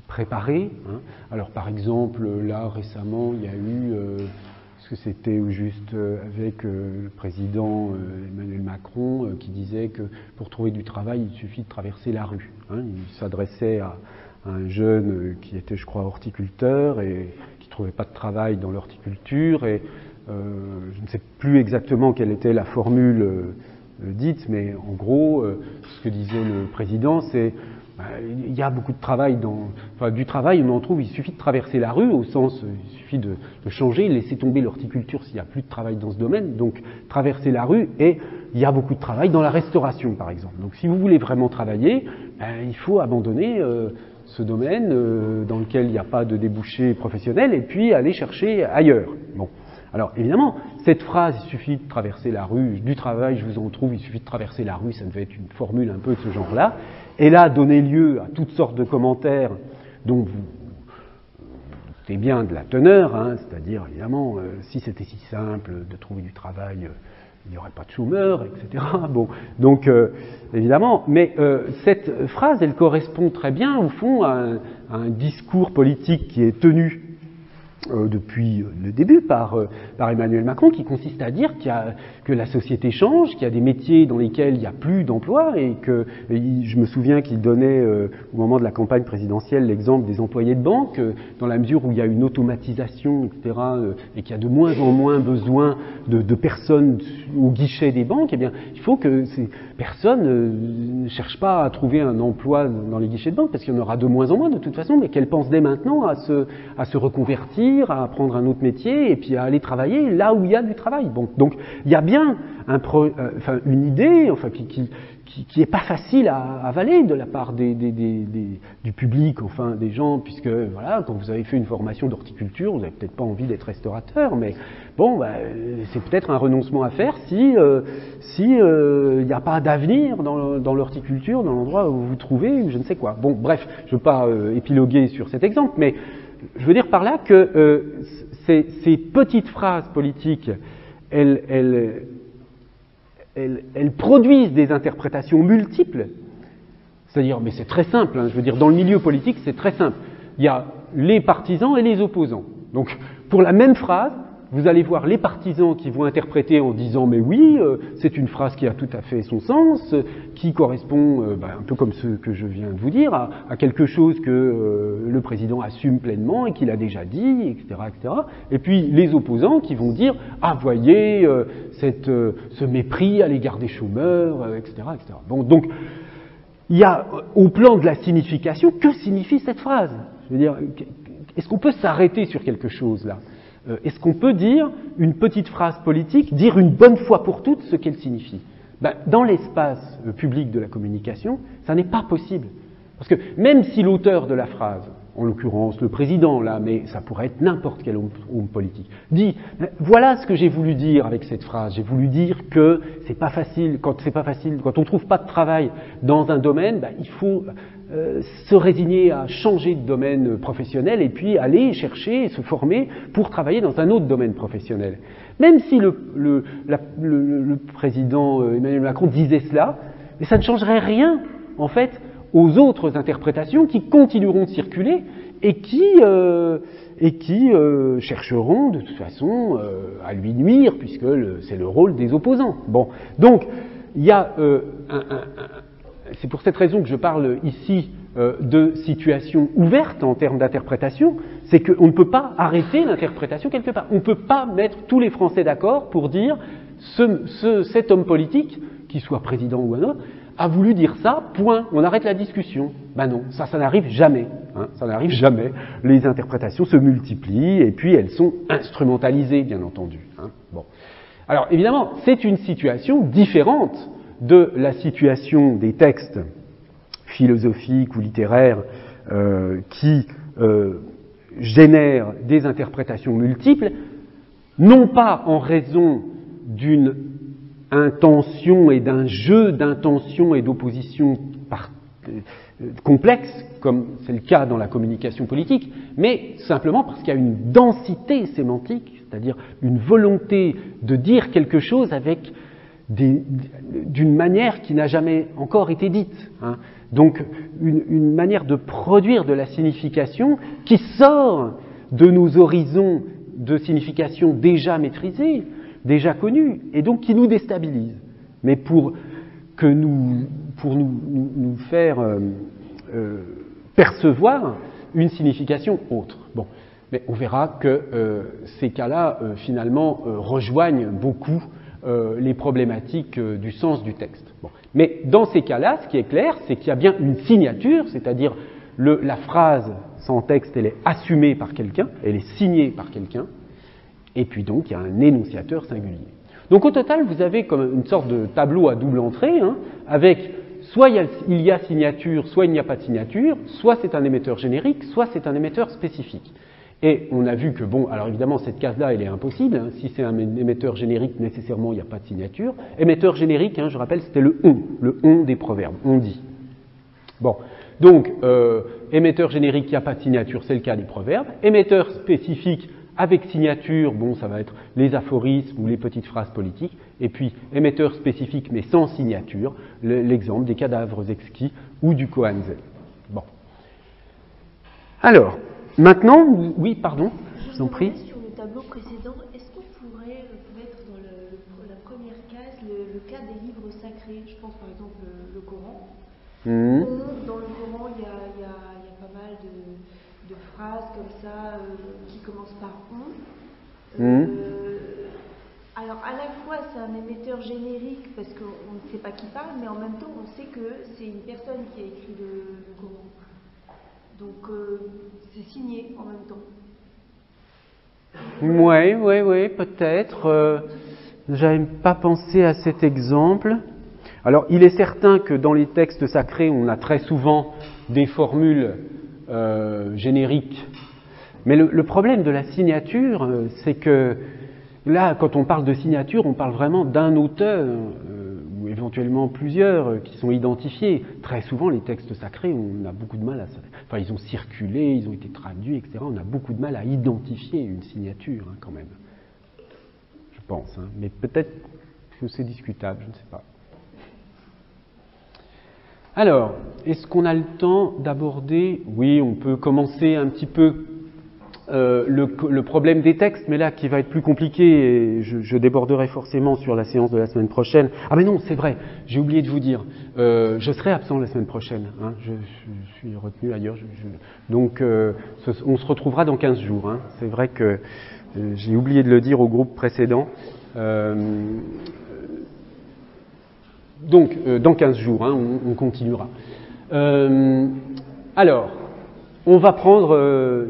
préparé. Hein. Alors par exemple, là récemment, il y a eu, est-ce que c'était juste avec le président Emmanuel Macron qui disait que pour trouver du travail, il suffit de traverser la rue. Hein. Il s'adressait à un jeune qui était, je crois, horticulteur et qui ne trouvait pas de travail dans l'horticulture et je ne sais plus exactement quelle était la formule dite, mais en gros, ce que disait le président, c'est il y a beaucoup de travail du travail, on en trouve, il suffit de traverser la rue, au sens, il suffit de changer, laisser tomber l'horticulture s'il n'y a plus de travail dans ce domaine, donc traverser la rue, et il y a beaucoup de travail dans la restauration, par exemple. Donc si vous voulez vraiment travailler, il faut abandonner ce domaine dans lequel il n'y a pas de débouché professionnel, et puis aller chercher ailleurs. Bon. Alors évidemment, cette phrase, il suffit de traverser la rue, du travail, je vous en trouve, il suffit de traverser la rue, ça devait être une formule un peu de ce genre-là. Et là, donner lieu à toutes sortes de commentaires dont vous doutez bien de la teneur, hein, c'est-à-dire évidemment, si c'était si simple de trouver du travail, il n'y aurait pas de chômeurs, etc. Bon, donc évidemment, mais cette phrase, elle correspond très bien au fond à un discours politique qui est tenu depuis le début par Emmanuel Macron, qui consiste à dire que la société change, qu'il y a des métiers dans lesquels il n'y a plus d'emploi et je me souviens qu'il donnait au moment de la campagne présidentielle l'exemple des employés de banque, dans la mesure où il y a une automatisation, etc., et qu'il y a de moins en moins besoin de personnes au guichet des banques, eh bien, il faut que ces personnes ne cherchent pas à trouver un emploi dans les guichets de banque, parce qu'il y en aura de moins en moins de toute façon, mais qu'elles pensent dès maintenant à se reconvertir, à apprendre un autre métier et puis à aller travailler là où il y a du travail. Bon, donc il y a bien une idée qui est pas facile à avaler de la part du public, enfin des gens, puisque voilà, quand vous avez fait une formation d'horticulture, vous n'avez peut-être pas envie d'être restaurateur, mais bon, c'est peut-être un renoncement à faire si il n'y a pas d'avenir dans l'horticulture, dans l'endroit où vous vous trouvez, ou je ne sais quoi. Bon, bref, je ne veux pas épiloguer sur cet exemple, mais je veux dire par là que ces petites phrases politiques, elles produisent des interprétations multiples. C'est-à-dire, mais c'est très simple, hein, je veux dire, dans le milieu politique, c'est très simple. Il y a les partisans et les opposants. Donc, pour la même phrase, vous allez voir les partisans qui vont interpréter en disant « mais oui, c'est une phrase qui a tout à fait son sens, qui correspond, un peu comme ce que je viens de vous dire, à quelque chose que le président assume pleinement et qu'il a déjà dit, etc., etc. » Et puis les opposants qui vont dire « ah, voyez, ce mépris à l'égard des chômeurs, etc., etc. » Bon, donc, il y a, au plan de la signification, que signifie cette phrase ? Je veux dire, Est-ce qu'on peut s'arrêter sur quelque chose là? Est-ce qu'on peut dire une petite phrase politique, dire une bonne fois pour toutes ce qu'elle signifie? Dans l'espace public de la communication, ça n'est pas possible. Parce que même si l'auteur de la phrase, en l'occurrence le président là, mais ça pourrait être n'importe quel homme politique, dit voilà ce que j'ai voulu dire avec cette phrase. J'ai voulu dire que c'est pas facile, quand on trouve pas de travail dans un domaine, il faut se résigner à changer de domaine professionnel et puis aller chercher, se former pour travailler dans un autre domaine professionnel. Même si le président Emmanuel Macron disait cela, mais ça ne changerait rien, en fait, aux autres interprétations qui continueront de circuler et qui chercheront de toute façon à lui nuire, puisque c'est le rôle des opposants. Bon, donc il y a c'est pour cette raison que je parle ici de situation ouverte en termes d'interprétation, c'est qu'on ne peut pas arrêter l'interprétation quelque part. On ne peut pas mettre tous les Français d'accord pour dire cet homme politique, qu'il soit président ou un autre, a voulu dire ça, point, on arrête la discussion. Non, ça n'arrive jamais. Ça n'arrive jamais. Les interprétations se multiplient et puis elles sont instrumentalisées, bien entendu. Bon. Alors évidemment, c'est une situation différente de la situation des textes philosophiques ou littéraires qui génèrent des interprétations multiples, non pas en raison d'une intention et d'un jeu d'intention et d'opposition complexe, comme c'est le cas dans la communication politique, mais simplement parce qu'il y a une densité sémantique, c'est-à-dire une volonté de dire quelque chose avec d'une manière qui n'a jamais encore été dite. Donc une manière de produire de la signification qui sort de nos horizons de signification déjà maîtrisés, déjà connus, et donc qui nous déstabilise. Mais pour nous faire percevoir une signification autre. Bon. Mais on verra que ces cas-là, finalement, rejoignent beaucoup les problématiques du sens du texte. Bon. Mais dans ces cas-là, ce qui est clair, c'est qu'il y a bien une signature, c'est-à-dire la phrase sans texte, elle est assumée par quelqu'un, elle est signée par quelqu'un, et puis donc il y a un énonciateur singulier. Donc au total, vous avez comme une sorte de tableau à double entrée, avec soit il y a signature, soit il n'y a pas de signature, soit c'est un émetteur générique, soit c'est un émetteur spécifique. Et on a vu que, bon, alors évidemment, cette case-là, elle est impossible. Si c'est un émetteur générique, nécessairement, il n'y a pas de signature. Émetteur générique, je rappelle, c'était le on des proverbes, on dit. Bon, donc, émetteur générique, il n'y a pas de signature, c'est le cas des proverbes. Émetteur spécifique, avec signature, bon, ça va être les aphorismes ou les petites phrases politiques. Et puis, émetteur spécifique, mais sans signature, l'exemple des cadavres exquis ou du Kohanzel. Bon. Alors, maintenant, oui, pardon, je vous en prie. Sur le tableau précédent, est-ce qu'on pourrait mettre dans la première case le cas des livres sacrés? Je pense par exemple le Coran. Dans le Coran, il y a pas mal de phrases comme ça qui commencent par on. Alors à la fois c'est un émetteur générique parce qu'on ne sait pas qui parle, mais en même temps on sait que c'est une personne qui a écrit le Coran. Donc c'est signé en même temps. Oui, peut-être. J'avais pas pensé à cet exemple. Alors, il est certain que dans les textes sacrés, on a très souvent des formules génériques. Mais le problème de la signature, c'est que là, quand on parle de signature, on parle vraiment d'un auteur, ou éventuellement plusieurs, qui sont identifiés. Très souvent, les textes sacrés, on a beaucoup de mal à... Enfin, ils ont circulé, ils ont été traduits, etc. On a beaucoup de mal à identifier une signature, quand même. Je pense, mais peut-être que c'est discutable, je ne sais pas. Alors, est-ce qu'on a le temps d'aborder? Oui, on peut commencer un petit peu le problème des textes, mais là, qui va être plus compliqué, et je déborderai forcément sur la séance de la semaine prochaine. Ah mais non, c'est vrai, j'ai oublié de vous dire, je serai absent la semaine prochaine, je suis retenu ailleurs, donc on se retrouvera dans 15 jours, c'est vrai que j'ai oublié de le dire au groupe précédent. Donc, dans 15 jours, on continuera. Alors, on va prendre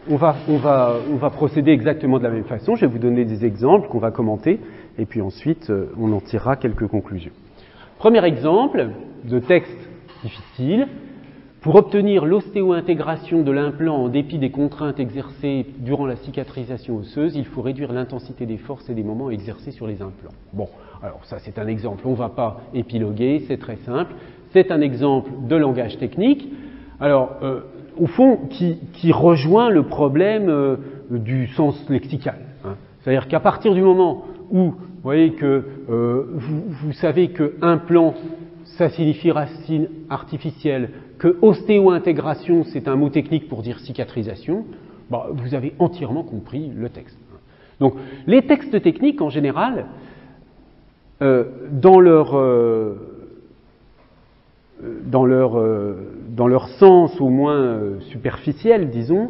on va procéder exactement de la même façon. Je vais vous donner des exemples qu'on va commenter, et puis ensuite, on en tirera quelques conclusions. Premier exemple de texte difficile. Pour obtenir l'ostéo-intégration de l'implant en dépit des contraintes exercées durant la cicatrisation osseuse, il faut réduire l'intensité des forces et des moments exercés sur les implants. Bon, alors ça c'est un exemple, on ne va pas épiloguer, c'est très simple. C'est un exemple de langage technique, alors au fond qui rejoint le problème du sens lexical. Hein. C'est-à-dire qu'à partir du moment où vous voyez que vous savez que implant, ça signifie racine artificielle, que ostéo-intégration, c'est un mot technique pour dire cicatrisation, bah, vous avez entièrement compris le texte. Donc, les textes techniques, en général, dans leur sens au moins superficiel, disons,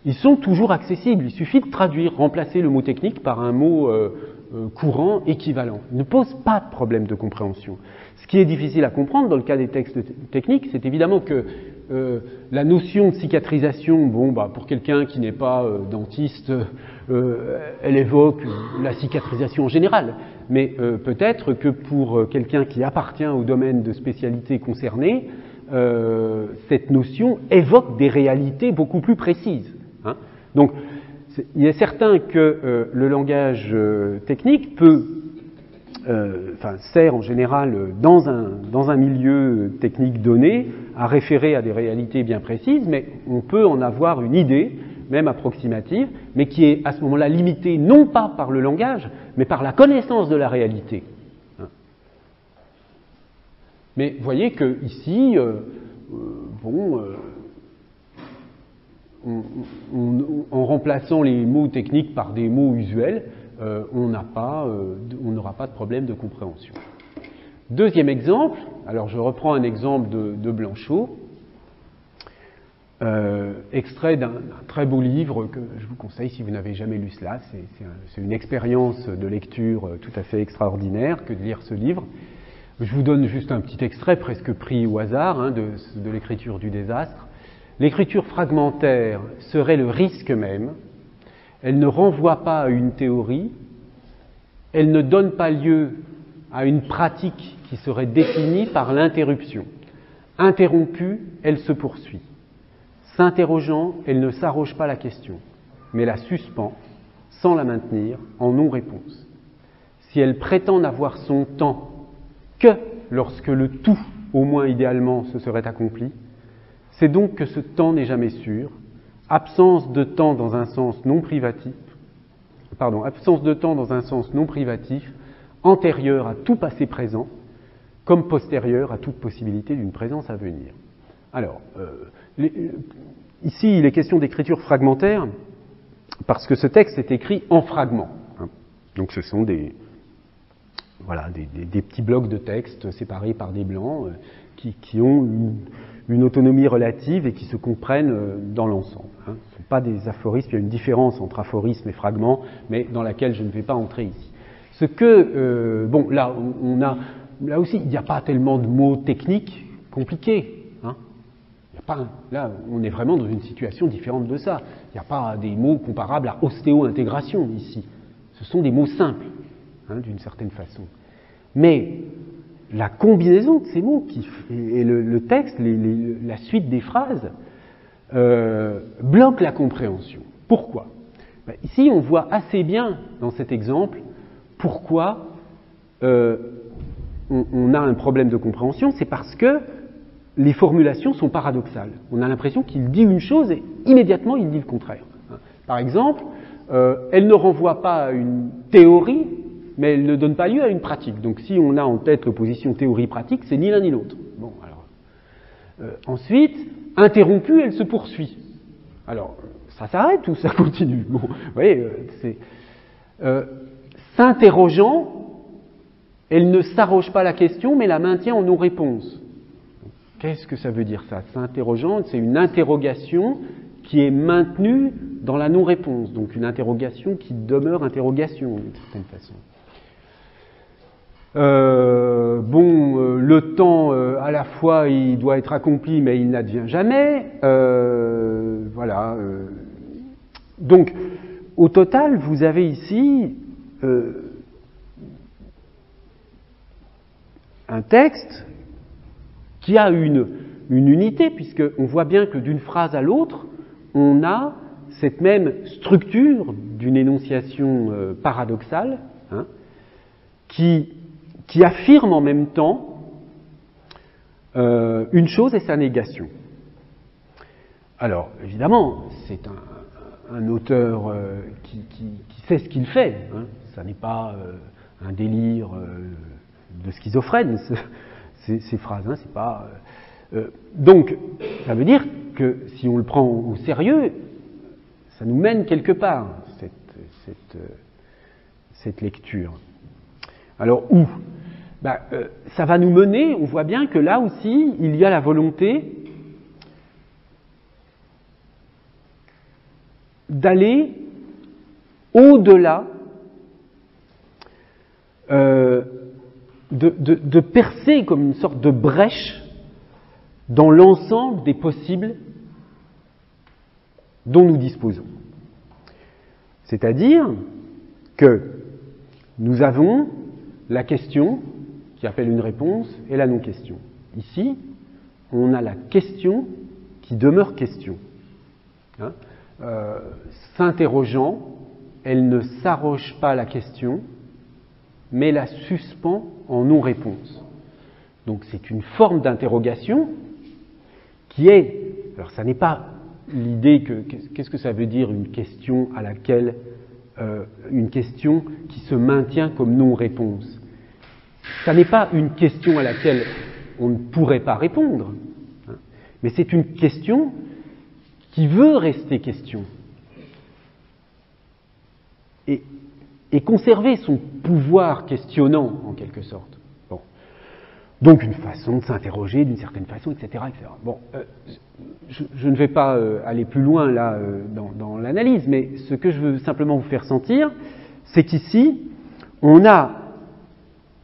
ils sont toujours accessibles. Il suffit de traduire, remplacer le mot technique par un mot courant, équivalent. Ils ne posent pas de problème de compréhension. Ce qui est difficile à comprendre dans le cas des textes techniques, c'est évidemment que la notion de cicatrisation, bon, bah, pour quelqu'un qui n'est pas dentiste, elle évoque la cicatrisation en général. Mais peut-être que pour quelqu'un qui appartient au domaine de spécialité concerné, cette notion évoque des réalités beaucoup plus précises. Hein. Donc, il est certain que le langage technique sert en général dans un milieu technique donné à référer à des réalités bien précises, mais on peut en avoir une idée, même approximative, mais qui est à ce moment-là limitée non pas par le langage, mais par la connaissance de la réalité. Mais vous voyez que ici, en remplaçant les mots techniques par des mots usuels, on n'aura pas de problème de compréhension. Deuxième exemple, alors je reprends un exemple de Blanchot, extrait d'un très beau livre que je vous conseille si vous n'avez jamais lu cela. C'est une expérience de lecture tout à fait extraordinaire que de lire ce livre. Je vous donne juste un petit extrait presque pris au hasard de l'écriture du désastre. L'écriture fragmentaire serait le risque même. Elle ne renvoie pas à une théorie. Elle ne donne pas lieu à une pratique qui serait définie par l'interruption. Interrompue, elle se poursuit. S'interrogeant, elle ne s'arroge pas la question, mais la suspend, sans la maintenir, en non-réponse. Si elle prétend n'avoir son temps que lorsque le tout, au moins idéalement, se serait accompli, c'est donc que ce temps n'est jamais sûr, absence de temps dans un sens non privatif, antérieure à tout passé présent, comme postérieure à toute possibilité d'une présence à venir. Alors, ici, il est question d'écriture fragmentaire, parce que ce texte est écrit en fragments. Donc ce sont des petits blocs de texte séparés par des blancs qui ont une autonomie relative et qui se comprennent dans l'ensemble. Ce ne sont pas des aphorismes, il y a une différence entre aphorisme et fragment, mais dans laquelle je ne vais pas entrer ici. Là aussi, il n'y a pas tellement de mots techniques compliqués. Là, on est vraiment dans une situation différente de ça. Il n'y a pas des mots comparables à ostéo-intégration ici. Ce sont des mots simples, d'une certaine façon. Mais la combinaison de ces mots et le texte, la suite des phrases, bloque la compréhension. Pourquoi ? Ici, on voit assez bien, dans cet exemple, pourquoi on a un problème de compréhension. C'est parce que les formulations sont paradoxales. On a l'impression qu'il dit une chose et immédiatement il dit le contraire. Par exemple, elle ne renvoie pas à une théorie, mais elle ne donne pas lieu à une pratique. Donc si on a en tête l'opposition théorie-pratique, c'est ni l'un ni l'autre. Bon, alors, ensuite, interrompue, elle se poursuit. Alors, ça s'arrête ou ça continue ? Bon, vous voyez, s'interrogeant, elle ne s'arroge pas la question, mais la maintient en non-réponse. Qu'est-ce que ça veut dire ça ? S'interrogeant, c'est une interrogation qui est maintenue dans la non-réponse. Donc une interrogation qui demeure interrogation, d'une certaine façon. Le temps, à la fois, il doit être accompli, mais il n'advient jamais. Donc, au total, vous avez ici un texte qui a une unité, puisqu'on voit bien que d'une phrase à l'autre, on a cette même structure d'une énonciation paradoxale, hein, qui affirme en même temps une chose et sa négation. Alors, évidemment, c'est un auteur qui sait ce qu'il fait, hein. Ça n'est pas un délire de schizophrène, ces phrases, hein, c'est pas... donc, ça veut dire que si on le prend au sérieux, ça nous mène quelque part, cette lecture. Alors, où ? Ça va nous mener, on voit bien que là aussi, il y a la volonté d'aller au-delà, de percer comme une sorte de brèche dans l'ensemble des possibles dont nous disposons. C'est-à-dire que nous avons la question qui appelle une réponse et la non-question. Ici, on a la question qui demeure question. Hein ? S'interrogeant, elle ne s'arroge pas la question, mais la suspend en non-réponse. Donc c'est une forme d'interrogation qui est... Alors ça n'est pas l'idée que... Qu'est-ce que ça veut dire une question à laquelle... une question qui se maintient comme non-réponse. Ça n'est pas une question à laquelle on ne pourrait pas répondre, hein, mais c'est une question qui veut rester question et conserver son pouvoir questionnant, en quelque sorte. Bon. Donc une façon de s'interroger d'une certaine façon, etc. etc. Bon, je ne vais pas aller plus loin là dans l'analyse, mais ce que je veux simplement vous faire sentir, c'est qu'ici, on a,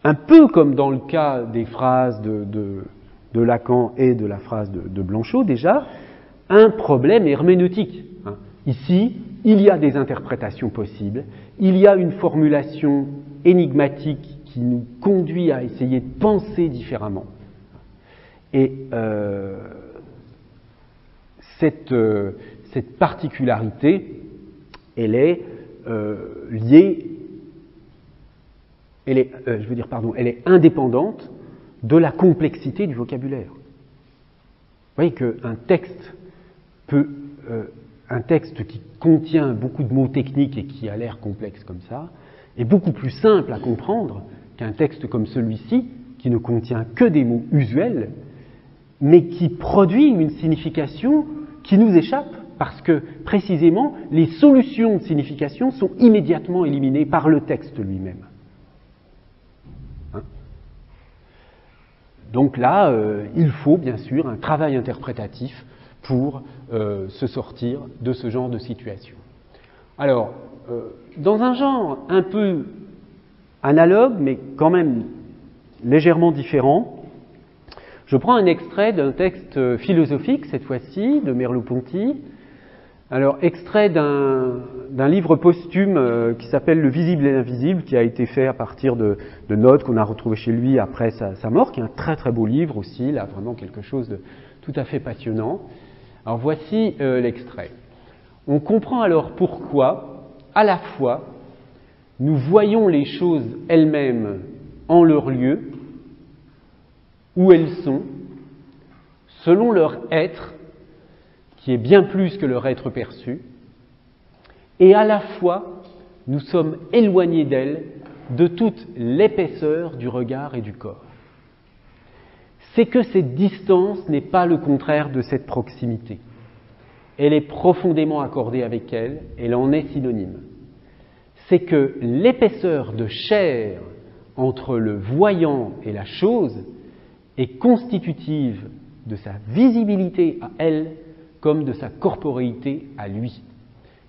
un peu comme dans le cas des phrases de Lacan et de la phrase de Blanchot déjà, un problème herméneutique. Hein. Ici, il y a des interprétations possibles, il y a une formulation énigmatique qui nous conduit à essayer de penser différemment. Et cette particularité, elle est liée, elle est indépendante de la complexité du vocabulaire. Vous voyez qu'un texte un texte qui contient beaucoup de mots techniques et qui a l'air complexe comme ça, est beaucoup plus simple à comprendre qu'un texte comme celui-ci, qui ne contient que des mots usuels, mais qui produit une signification qui nous échappe, parce que, précisément, les solutions de signification sont immédiatement éliminées par le texte lui-même. Hein ? Donc là, il faut, bien sûr, un travail interprétatif pour se sortir de ce genre de situation. Alors, dans un genre un peu analogue, mais quand même légèrement différent, je prends un extrait d'un texte philosophique, cette fois-ci, de Merleau-Ponty. Alors, extrait d'un livre posthume qui s'appelle « Le visible et l'invisible », qui a été fait à partir de notes qu'on a retrouvées chez lui après sa mort, qui est un très très beau livre aussi, là, vraiment quelque chose de tout à fait passionnant. Alors voici l'extrait. On comprend alors pourquoi, à la fois, nous voyons les choses elles-mêmes en leur lieu, où elles sont, selon leur être, qui est bien plus que leur être perçu, et à la fois, nous sommes éloignés d'elles de toute l'épaisseur du regard et du corps. C'est que cette distance n'est pas le contraire de cette proximité. Elle est profondément accordée avec elle, elle en est synonyme. C'est que l'épaisseur de chair entre le voyant et la chose est constitutive de sa visibilité à elle comme de sa corporéité à lui.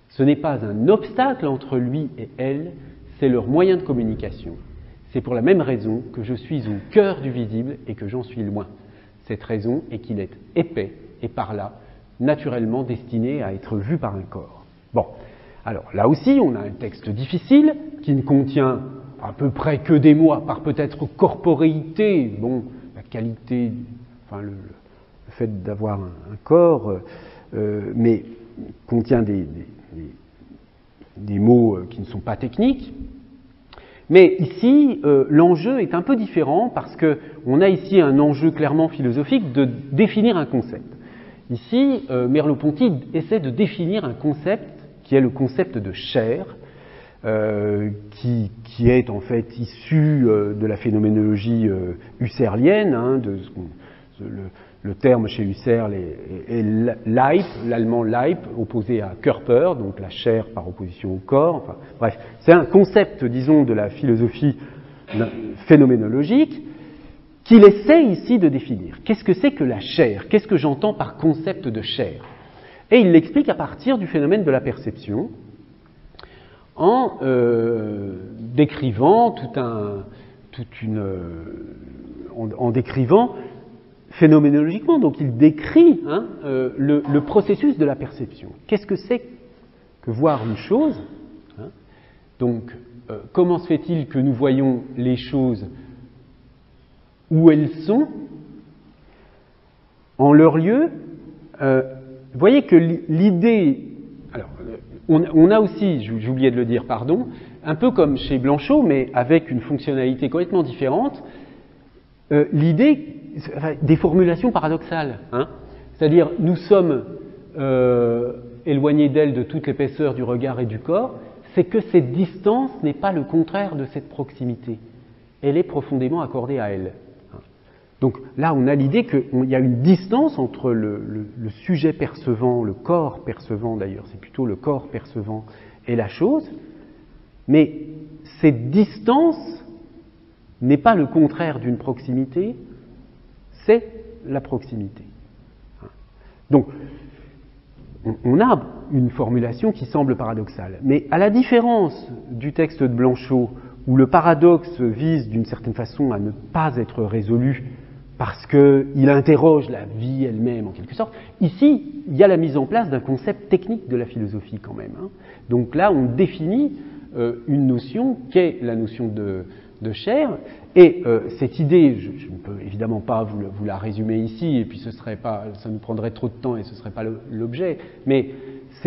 Ce n'est pas un obstacle entre lui et elle, c'est leur moyen de communication. C'est pour la même raison que je suis au cœur du visible et que j'en suis loin. Cette raison est qu'il est épais et par là, naturellement destiné à être vu par un corps. Bon, Alors là aussi, on a un texte difficile qui ne contient à peu près que des mots, à part peut-être corporéité, bon, la qualité, enfin le fait d'avoir un corps, mais contient des mots qui ne sont pas techniques. Mais ici, l'enjeu est un peu différent parce qu'on a ici un enjeu clairement philosophique de définir un concept. Ici, Merleau-Ponty essaie de définir un concept qui est le concept de chair, qui est en fait issu de la phénoménologie husserlienne, hein, le terme chez Husserl est Leib, l'allemand Leib, opposé à Körper, donc la chair par opposition au corps. Enfin, bref, c'est un concept, disons, de la philosophie phénoménologique qu'il essaie ici de définir. Qu'est-ce que c'est que la chair? Qu'est-ce que j'entends par concept de chair? Et il l'explique à partir du phénomène de la perception, en décrivant en décrivant phénoménologiquement, donc il décrit le processus de la perception. Qu'est-ce que c'est que voir une chose, hein? Donc, comment se fait-il que nous voyons les choses où elles sont, en leur lieu? Vous voyez que l'idée... Alors, on a aussi, j'oubliais de le dire, pardon, un peu comme chez Blanchot, mais avec une fonctionnalité complètement différente, l'idée des formulations paradoxales. Hein. C'est-à-dire, nous sommes éloignés d'elle de toute l'épaisseur du regard et du corps, c'est que cette distance n'est pas le contraire de cette proximité. Elle est profondément accordée à elle. Donc là, on a l'idée qu'il y a une distance entre le sujet percevant, le corps percevant d'ailleurs, c'est plutôt le corps percevant et la chose, mais cette distance n'est pas le contraire d'une proximité, c'est la proximité. Donc, on a une formulation qui semble paradoxale, mais à la différence du texte de Blanchot, où le paradoxe vise d'une certaine façon à ne pas être résolu parce qu'il interroge la vie elle-même en quelque sorte, ici, il y a la mise en place d'un concept technique de la philosophie quand même. Hein. Donc là, on définit une notion qu'est la notion de chair, et cette idée, je ne peux évidemment pas vous la résumer ici, et puis ça nous prendrait trop de temps et ce ne serait pas l'objet, mais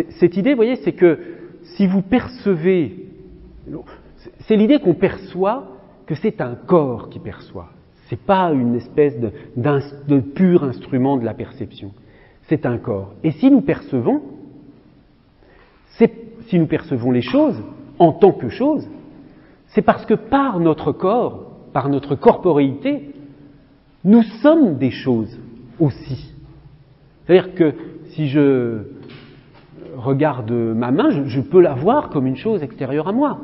cette idée, vous voyez, c'est que si vous percevez, c'est l'idée qu'on perçoit que c'est un corps qui perçoit, c'est pas une espèce de pur instrument de la perception, c'est un corps. Et si nous percevons les choses en tant que choses, c'est parce que par notre corps, par notre corporéité, nous sommes des choses aussi. C'est-à-dire que si je regarde ma main, je peux la voir comme une chose extérieure à moi.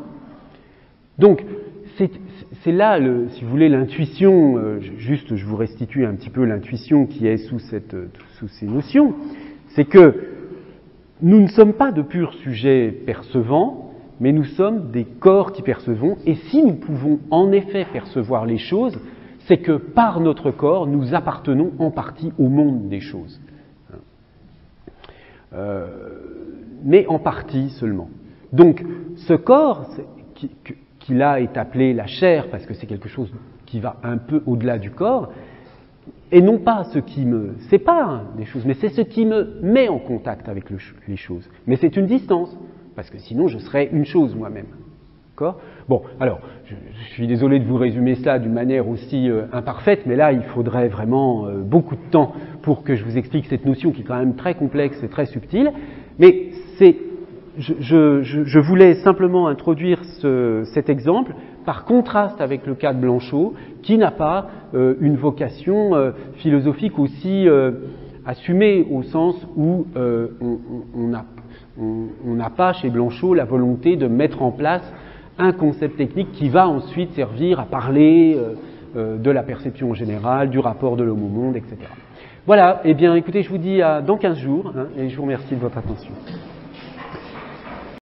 Donc, c'est là, si vous voulez, l'intuition, juste je vous restitue un petit peu l'intuition qui est sous ces notions, c'est que nous ne sommes pas de purs sujets percevants, mais nous sommes des corps qui percevons, et si nous pouvons en effet percevoir les choses, c'est que par notre corps, nous appartenons en partie au monde des choses. Mais en partie seulement. Donc, ce corps, qui là est appelé la chair, parce que c'est quelque chose qui va un peu au-delà du corps, et non pas ce qui me sépare des choses, mais c'est ce qui me met en contact avec les choses. Mais c'est une distance, parce que sinon je serais une chose moi-même. D'accord ? Bon, alors, je suis désolé de vous résumer cela d'une manière aussi imparfaite, mais là, il faudrait vraiment beaucoup de temps pour que je vous explique cette notion qui est quand même très complexe et très subtile. Mais je voulais simplement introduire cet exemple par contraste avec le cas de Blanchot, qui n'a pas une vocation philosophique aussi assumée, au sens où on n'a pas chez Blanchot la volonté de mettre en place un concept technique qui va ensuite servir à parler de la perception générale, du rapport de l'homme au monde, etc. Voilà, eh bien écoutez, je vous dis à dans 15 jours, hein, et je vous remercie de votre attention.